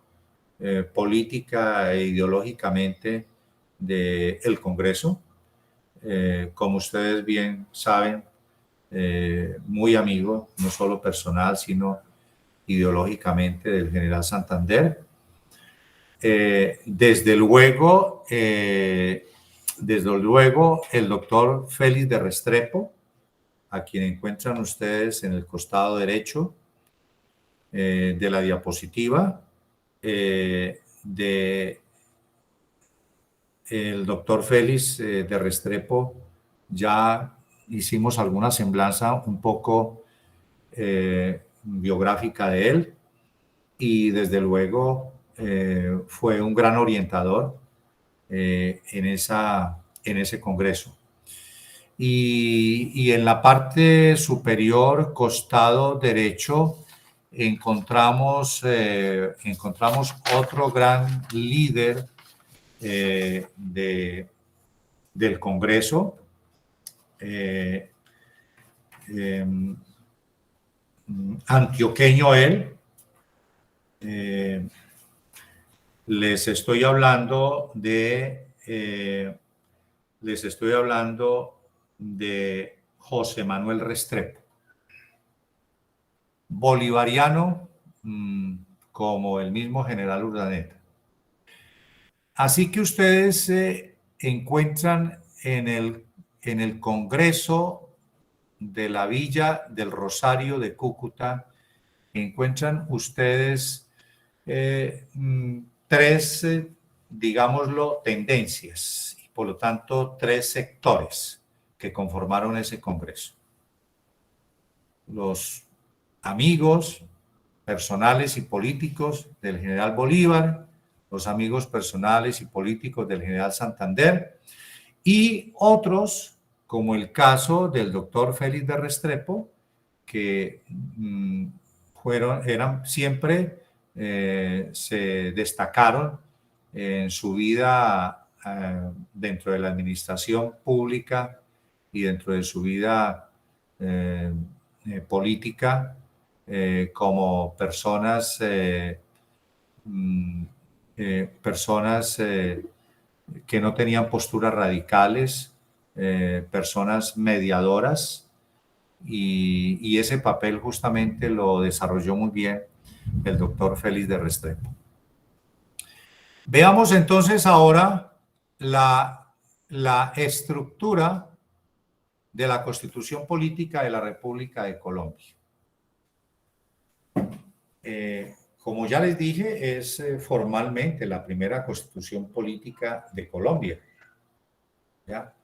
política e ideológicamente del Congreso. Como ustedes bien saben, muy amigo, no solo personal, sino ideológicamente del general Santander. Desde luego, el doctor Félix de Restrepo, a quien encuentran ustedes en el costado derecho de la diapositiva, el doctor Félix de Restrepo, ya hicimos alguna semblanza un poco biográfica de él, y desde luego fue un gran orientador en ese congreso. Y en la parte superior, costado derecho, encontramos otro gran líder del Congreso, antioqueño él. Les estoy hablando de José Manuel Restrepo, bolivariano como el mismo general Urdaneta. Así que ustedes encuentran en el Congreso de la Villa del Rosario de Cúcuta, encuentran ustedes tres digámoslo, tendencias y por lo tanto 3 sectores que conformaron ese Congreso. Los amigos personales y políticos del general Bolívar, los amigos personales y políticos del general Santander y otros, como el caso del doctor Félix de Restrepo, que eran siempre, se destacaron en su vida dentro de la administración pública y dentro de su vida política como personas, que no tenían posturas radicales, personas mediadoras, y ese papel justamente lo desarrolló muy bien el doctor Félix de Restrepo. Veamos entonces ahora la estructura de la Constitución Política de la República de Colombia. Como ya les dije, es formalmente la primera Constitución Política de Colombia. ¿Ya?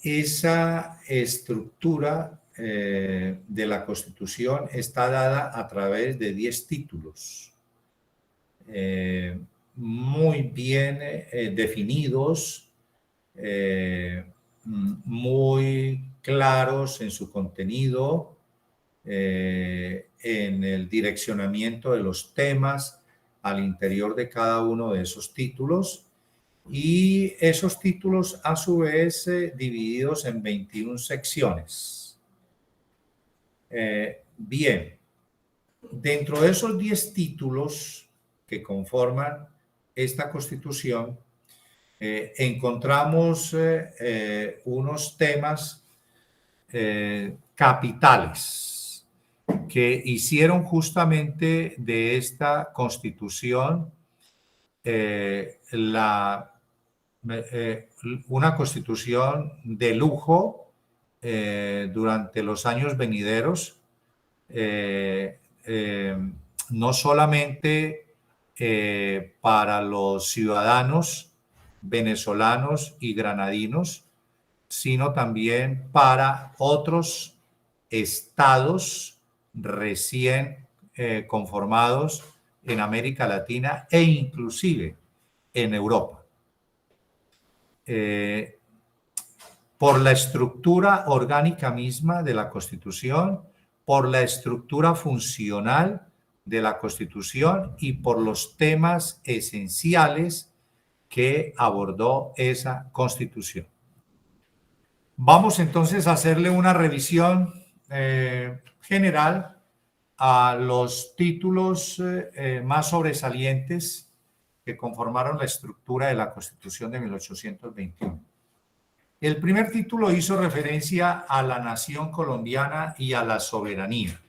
Esa estructura de la Constitución está dada a través de 10 títulos muy bien definidos, muy claros en su contenido, en el direccionamiento de los temas al interior de cada uno de esos títulos, y esos títulos a su vez divididos en 21 secciones. Bien, dentro de esos 10 títulos que conforman esta Constitución, encontramos unos temas capitales que hicieron justamente de esta Constitución una Constitución de lujo durante los años venideros, no solamente para los ciudadanos venezolanos y granadinos, sino también para otros estados recién conformados en América Latina e inclusive en Europa. Por la estructura orgánica misma de la Constitución, por la estructura funcional de la Constitución y por los temas esenciales que abordó esa Constitución. Vamos entonces a hacerle una revisión general a los títulos más sobresalientes que conformaron la estructura de la Constitución de 1821. El primer título hizo referencia a la nación colombiana y a la soberanía.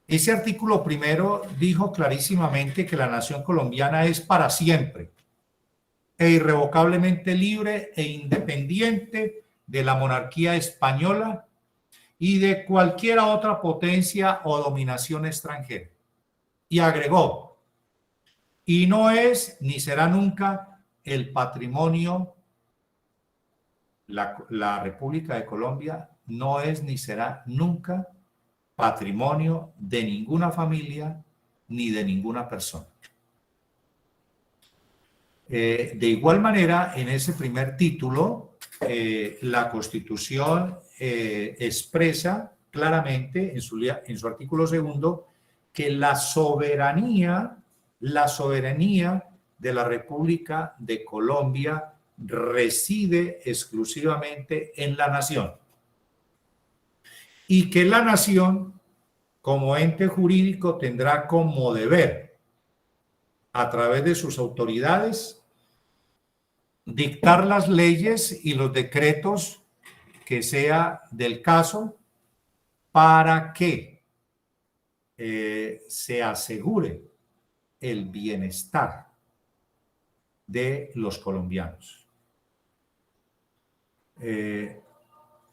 Ese artículo primero dijo clarísimamente que la nación colombiana es para siempre e irrevocablemente libre e independiente de la monarquía española y de cualquier otra potencia o dominación extranjera. Y agregó, y no es ni será nunca el patrimonio, la República de Colombia no es ni será nunca patrimonio de ninguna familia ni de ninguna persona. De igual manera, en ese primer título, la Constitución expresa claramente en su artículo segundo que la soberanía de la República de Colombia reside exclusivamente en la nación y que la nación como ente jurídico tendrá como deber, a través de sus autoridades, dictar las leyes y los decretos que sea del caso para que se asegure el bienestar de los colombianos.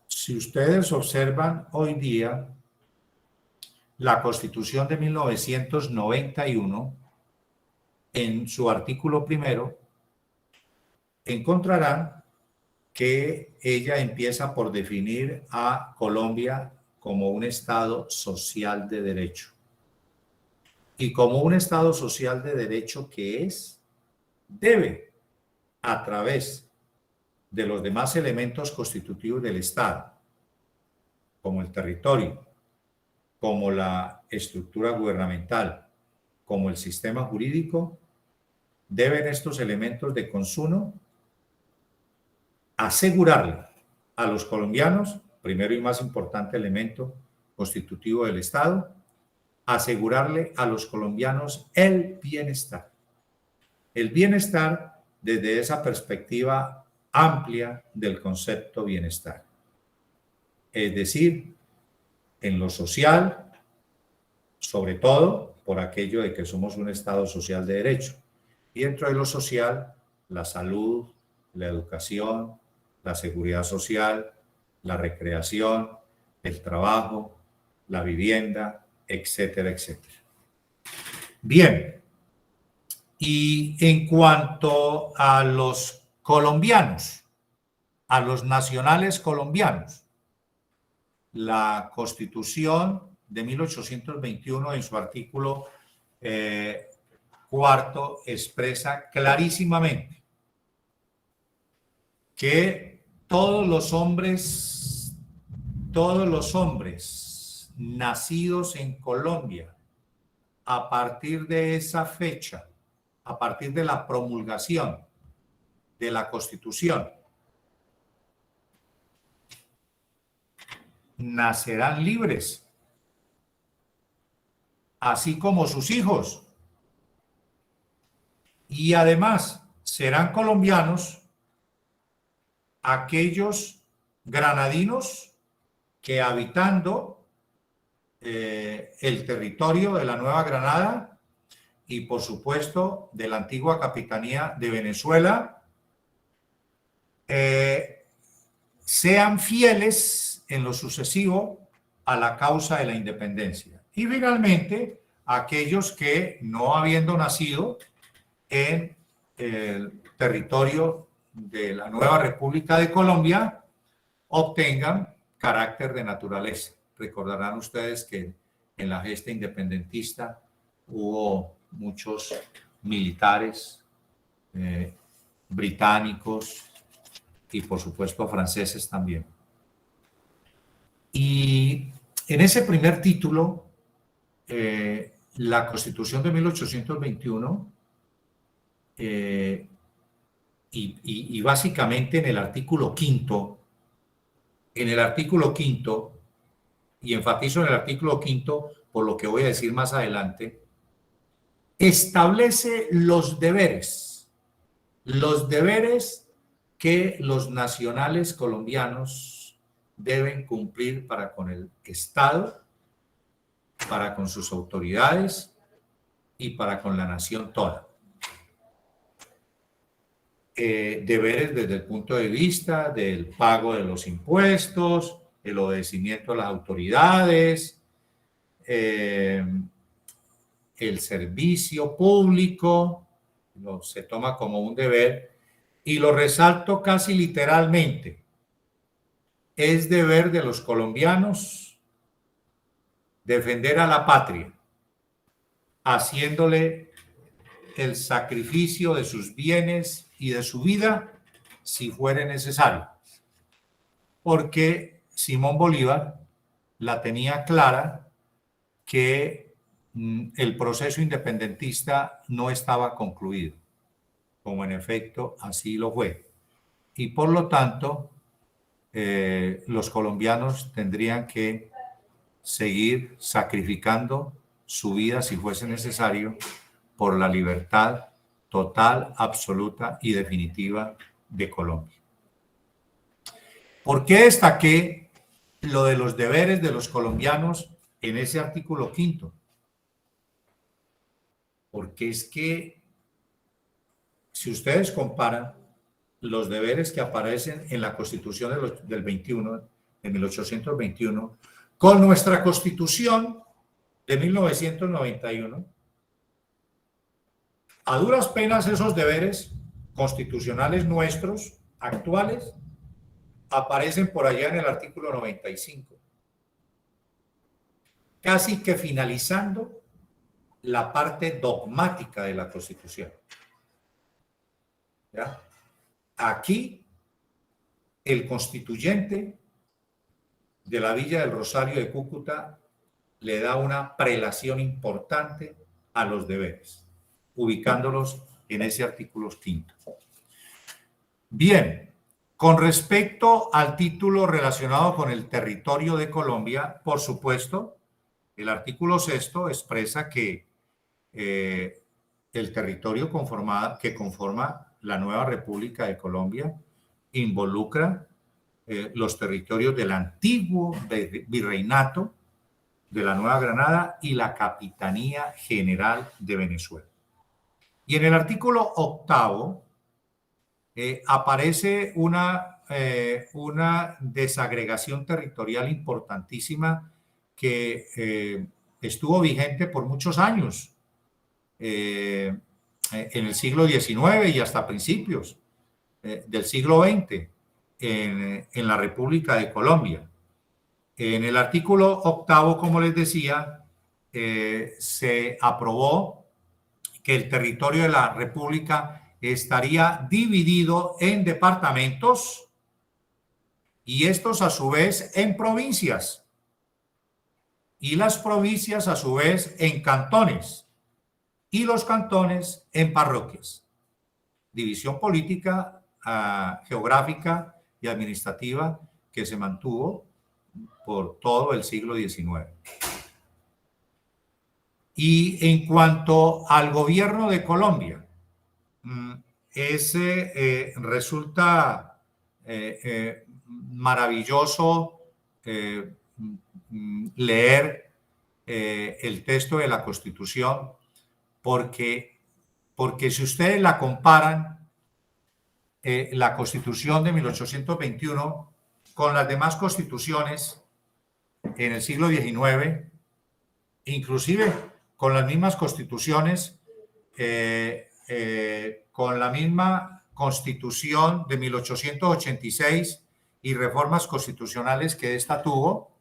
Si ustedes observan hoy día la Constitución de 1991, en su artículo primero, encontrarán que ella empieza por definir a Colombia como un Estado social de derecho. Y como un Estado social de derecho que es, debe, a través de los demás elementos constitutivos del Estado, como el territorio, como la estructura gubernamental, como el sistema jurídico, deben estos elementos de consumo asegurarle a los colombianos, primero y más importante elemento constitutivo del Estado, asegurarle a los colombianos el bienestar. El bienestar desde esa perspectiva amplia del concepto bienestar. Es decir, en lo social, sobre todo por aquello de que somos un Estado social de derecho. Y dentro de lo social, la salud, la educación, la seguridad social, la recreación, el trabajo, la vivienda, etcétera, etcétera. Bien, y en cuanto a los colombianos, a los nacionales colombianos, la Constitución de 1821 en su artículo cuarto expresa clarísimamente que todos los hombres nacidos en Colombia a partir de esa fecha, a partir de la promulgación de la Constitución, nacerán libres, así como sus hijos, y además serán colombianos aquellos granadinos que habitando el territorio de la Nueva Granada y por supuesto de la antigua Capitanía de Venezuela sean fieles en lo sucesivo a la causa de la independencia. Y finalmente aquellos que no habiendo nacido en el territorio de la nueva República de Colombia obtengan carácter de naturaleza. Recordarán ustedes que en la gesta independentista hubo muchos militares británicos y por supuesto franceses también. Y en ese primer título, la Constitución de 1821 y básicamente en el artículo quinto, y enfatizo en el artículo quinto por lo que voy a decir más adelante, establece los deberes que los nacionales colombianos deben cumplir para con el Estado, para con sus autoridades y para con la nación toda. Deberes desde el punto de vista del pago de los impuestos, el obedecimiento a las autoridades, el servicio público, se toma como un deber, y lo resalto casi literalmente. Es deber de los colombianos defender a la patria, haciéndole el sacrificio de sus bienes y de su vida si fuere necesario. Porque Simón Bolívar la tenía clara que el proceso independentista no estaba concluido, como en efecto así lo fue. Y por lo tanto, los colombianos tendrían que seguir sacrificando su vida si fuese necesario por la libertad total, absoluta y definitiva de Colombia. ¿Por qué destaqué lo de los deberes de los colombianos en ese artículo quinto? Porque es que si ustedes comparan los deberes que aparecen en la Constitución del 21, de 1821, con nuestra Constitución de 1991, A duras penas esos deberes constitucionales nuestros, actuales, aparecen por allá en el artículo 95, casi que finalizando la parte dogmática de la Constitución. ¿Ya? Aquí, el constituyente de la Villa del Rosario de Cúcuta le da una prelación importante a los deberes, ubicándolos en ese artículo 5. Bien, con respecto al título relacionado con el territorio de Colombia, por supuesto, el artículo 6 expresa que el territorio que conforma la nueva República de Colombia involucra los territorios del antiguo virreinato de la Nueva Granada y la Capitanía General de Venezuela. Y en el artículo 8 aparece una desagregación territorial importantísima que estuvo vigente por muchos años, en el siglo XIX y hasta principios del siglo XX en la República de Colombia. En el artículo 8, como les decía, se aprobó que el territorio de la República estaría dividido en departamentos y estos a su vez en provincias y las provincias a su vez en cantones y los cantones en parroquias. División política, geográfica y administrativa que se mantuvo por todo el siglo XIX. Y en cuanto al gobierno de Colombia, resulta maravilloso leer el texto de la Constitución porque si ustedes la comparan, la Constitución de 1821 con las demás constituciones en el siglo XIX, inclusive con las mismas constituciones, con la misma Constitución de 1886 y reformas constitucionales que esta tuvo,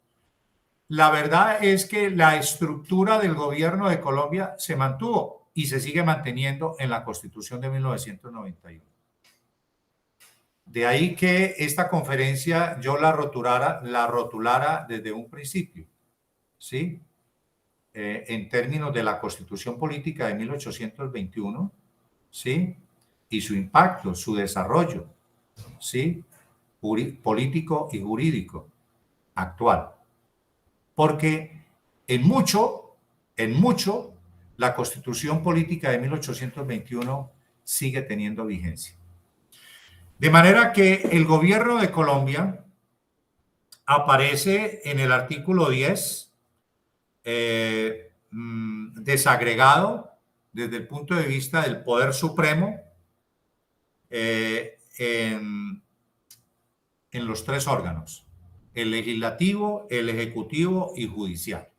la verdad es que la estructura del gobierno de Colombia se mantuvo y se sigue manteniendo en la Constitución de 1991. De ahí que esta conferencia yo la rotulara desde un principio, ¿sí? En términos de la Constitución Política de 1821, ¿sí? Y su impacto, su desarrollo, ¿sí? Político y jurídico actual. Porque en mucho, la Constitución Política de 1821 sigue teniendo vigencia. De manera que el gobierno de Colombia aparece en el artículo 10, desagregado desde el punto de vista del poder supremo en los tres órganos: el legislativo, el ejecutivo y judicial.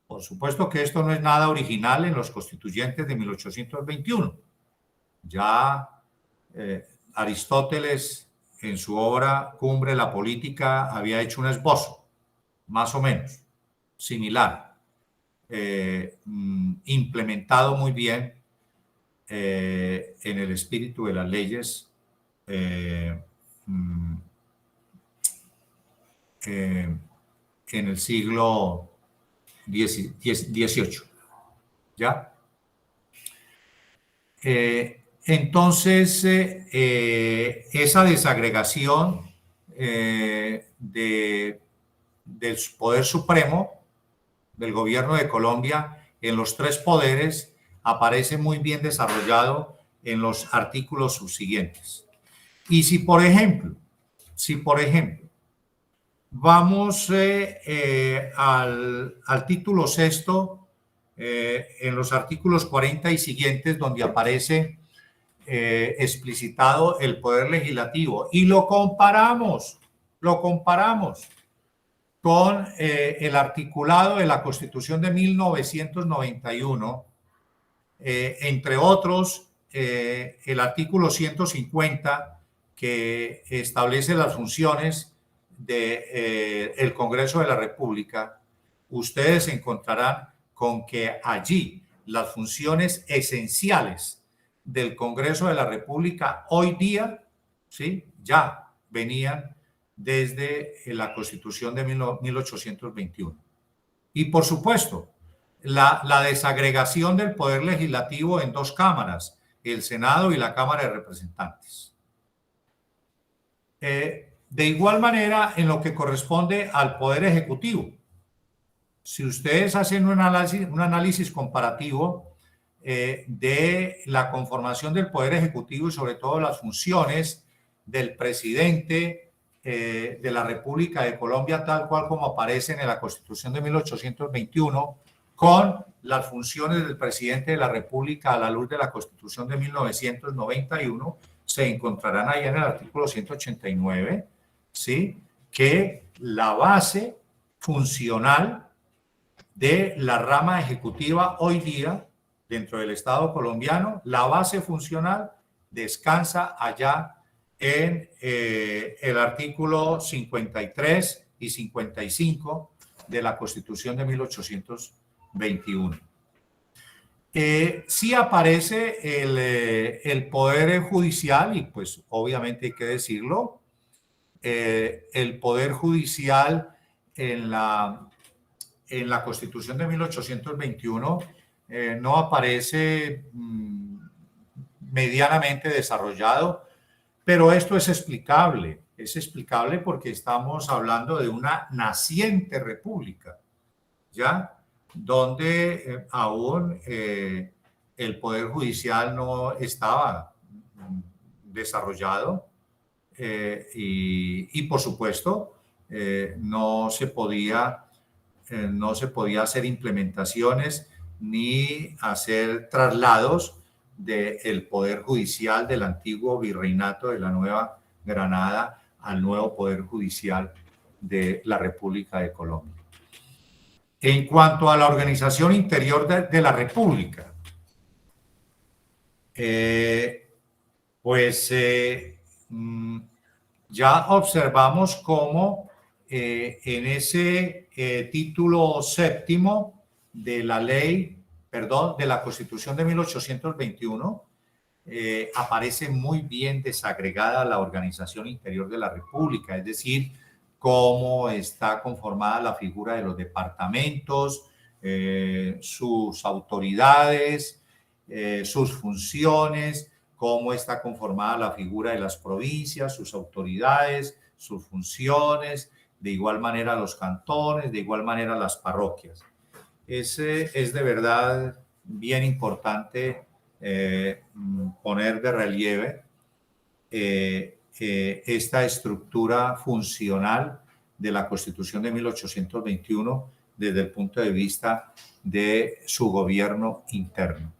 Por supuesto que esto no es nada original en los constituyentes de 1821. Ya Aristóteles, en su obra Cumbre la Política, había hecho un esbozo, más o menos, similar, implementado muy bien en el espíritu de las leyes en el siglo XVIII. ¿Ya? Entonces, esa desagregación del poder supremo del gobierno de Colombia en los tres poderes aparece muy bien desarrollado en los artículos subsiguientes. Y si, por ejemplo, vamos al título 6, en los artículos 40 y siguientes, donde aparece explicitado el poder legislativo, y lo comparamos con el articulado de la Constitución de 1991, entre otros, el artículo 150, que establece las funciones del Congreso de la República. Ustedes encontrarán con que allí las funciones esenciales del Congreso de la República hoy día, ¿sí?, ya venían desde la Constitución de 1821. Y por supuesto, la desagregación del poder legislativo en dos cámaras, el Senado y la Cámara de Representantes. De igual manera, en lo que corresponde al poder ejecutivo, si ustedes hacen un análisis comparativo de la conformación del poder ejecutivo y sobre todo las funciones del presidente de la República de Colombia, tal cual como aparecen en la Constitución de 1821, con las funciones del presidente de la República a la luz de la Constitución de 1991, se encontrarán ahí en el artículo 189, ¿sí?, que la base funcional de la rama ejecutiva hoy día dentro del Estado colombiano, la base funcional descansa allá en el artículo 53 y 55 de la Constitución de 1821. Sí aparece el Poder Judicial, y pues obviamente hay que decirlo, el Poder Judicial en la Constitución de 1821 no aparece medianamente desarrollado, pero esto es explicable porque estamos hablando de una naciente república, ¿ya?, donde aún el Poder Judicial no estaba desarrollado y por supuesto no se podía hacer implementaciones ni hacer traslados del Poder Judicial del antiguo virreinato de la Nueva Granada al nuevo Poder Judicial de la República de Colombia. En cuanto a la organización interior de la República, ya observamos cómo en ese título séptimo de la de la Constitución de 1821, aparece muy bien desagregada la organización interior de la República, es decir, cómo está conformada la figura de los departamentos, sus autoridades, sus funciones, cómo está conformada la figura de las provincias, sus autoridades, sus funciones, de igual manera los cantones, de igual manera las parroquias. Es de verdad bien importante poner de relieve esta estructura funcional de la Constitución de 1821 desde el punto de vista de su gobierno interno.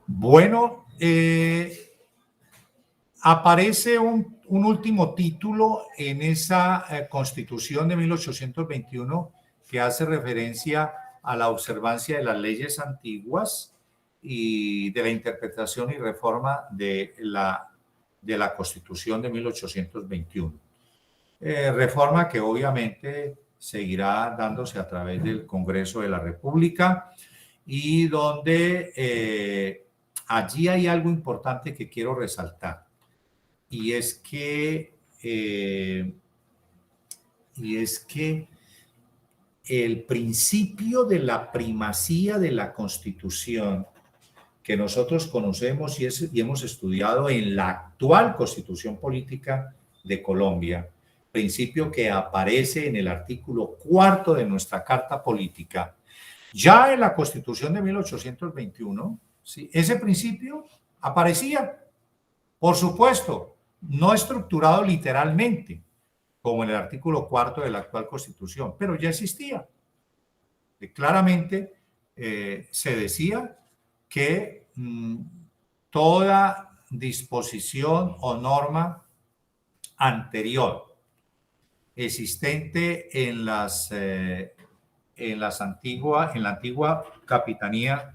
Bueno, aparece un último título en esa Constitución de 1821 que hace referencia a la observancia de las leyes antiguas y de la interpretación y reforma de la Constitución de 1821. Reforma que obviamente seguirá dándose a través del Congreso de la República y donde allí hay algo importante que quiero resaltar, y es que el principio de la primacía de la Constitución que nosotros conocemos y hemos estudiado en la actual Constitución Política de Colombia, principio que aparece en el artículo 4 de nuestra Carta Política, ya en la Constitución de 1821, ¿sí?, ese principio aparecía, por supuesto, no estructurado literalmente, como en el artículo 4 de la actual Constitución, pero ya existía. Claramente se decía que toda disposición o norma anterior existente en la antigua Capitanía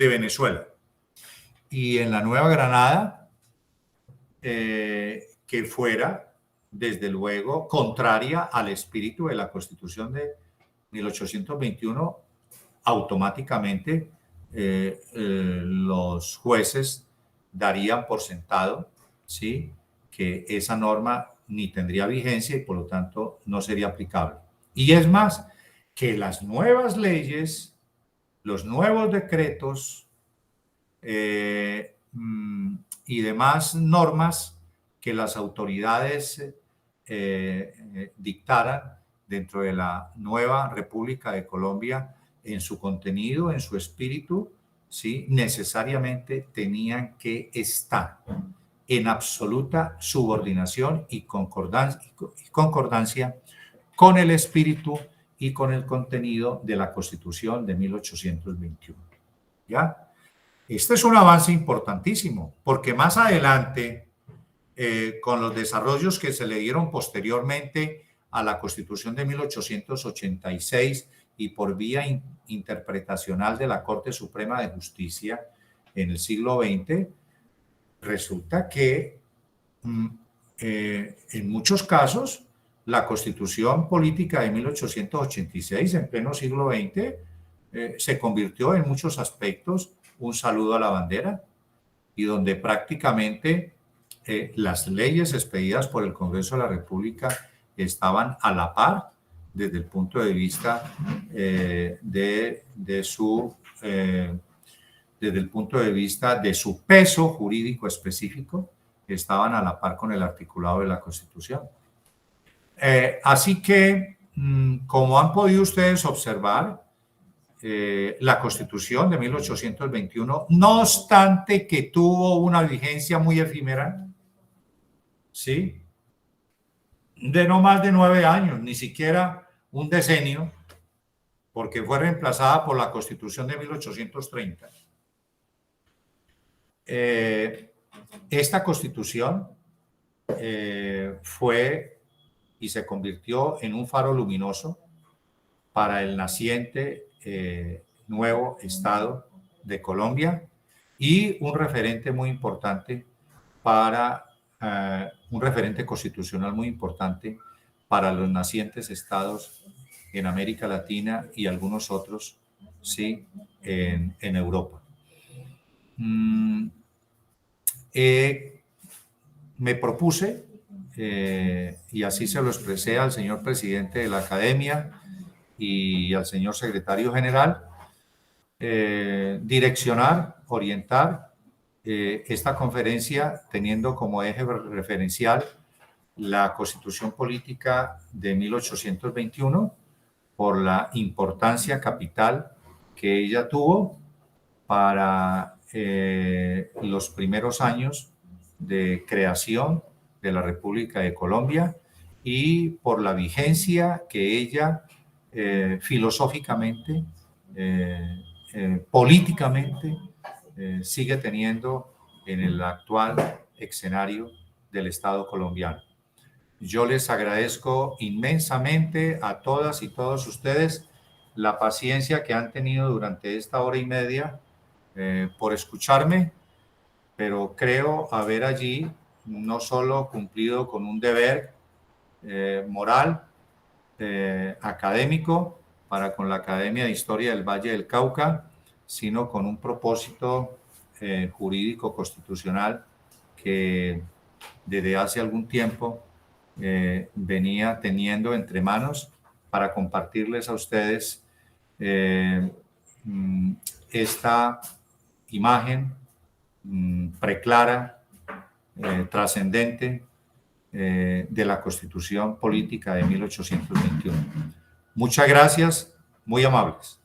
de Venezuela. Y en la Nueva Granada, que fuera, desde luego, contraria al espíritu de la Constitución de 1821, automáticamente los jueces darían por sentado, ¿sí?, que esa norma ni tendría vigencia y por lo tanto no sería aplicable. Y es más, que las nuevas leyes, los nuevos decretos y demás normas que las autoridades dictaran dentro de la nueva República de Colombia, en su contenido, en su espíritu, ¿sí?, necesariamente tenían que estar en absoluta subordinación y concordancia con el espíritu y con el contenido de la Constitución de 1821. ¿Ya? Este es un avance importantísimo, porque más adelante, con los desarrollos que se le dieron posteriormente a la Constitución de 1886 y por vía interpretacional de la Corte Suprema de Justicia en el siglo XX, resulta que en muchos casos la Constitución política de 1886, en pleno siglo XX, se convirtió en muchos aspectos un saludo a la bandera, y donde prácticamente las leyes expedidas por el Congreso de la República estaban a la par desde el punto de vista desde el punto de vista de su peso jurídico específico, estaban a la par con el articulado de la Constitución. Así que, como han podido ustedes observar, la Constitución de 1821, no obstante que tuvo una vigencia muy efímera, ¿sí?, de no más de 9 años, ni siquiera un decenio, porque fue reemplazada por la Constitución de 1830. Esta Constitución fue y se convirtió en un faro luminoso para el naciente nuevo Estado de Colombia y un referente muy importante un referente constitucional muy importante para los nacientes estados en América Latina y algunos otros, sí, en Europa. Me propuse, y así se lo expresé al señor presidente de la Academia y al señor secretario general, direccionar, orientar esta conferencia teniendo como eje referencial la Constitución Política de 1821 por la importancia capital que ella tuvo para los primeros años de creación de la República de Colombia y por la vigencia que ella filosóficamente, políticamente, sigue teniendo en el actual escenario del Estado colombiano. Yo les agradezco inmensamente a todas y todos ustedes la paciencia que han tenido durante esta hora y media por escucharme, pero creo haber allí no solo cumplido con un deber moral, académico, para con la Academia de Historia del Valle del Cauca, sino con un propósito jurídico constitucional que desde hace algún tiempo venía teniendo entre manos para compartirles a ustedes esta imagen preclara, trascendente de la Constitución Política de 1821. Muchas gracias, muy amables.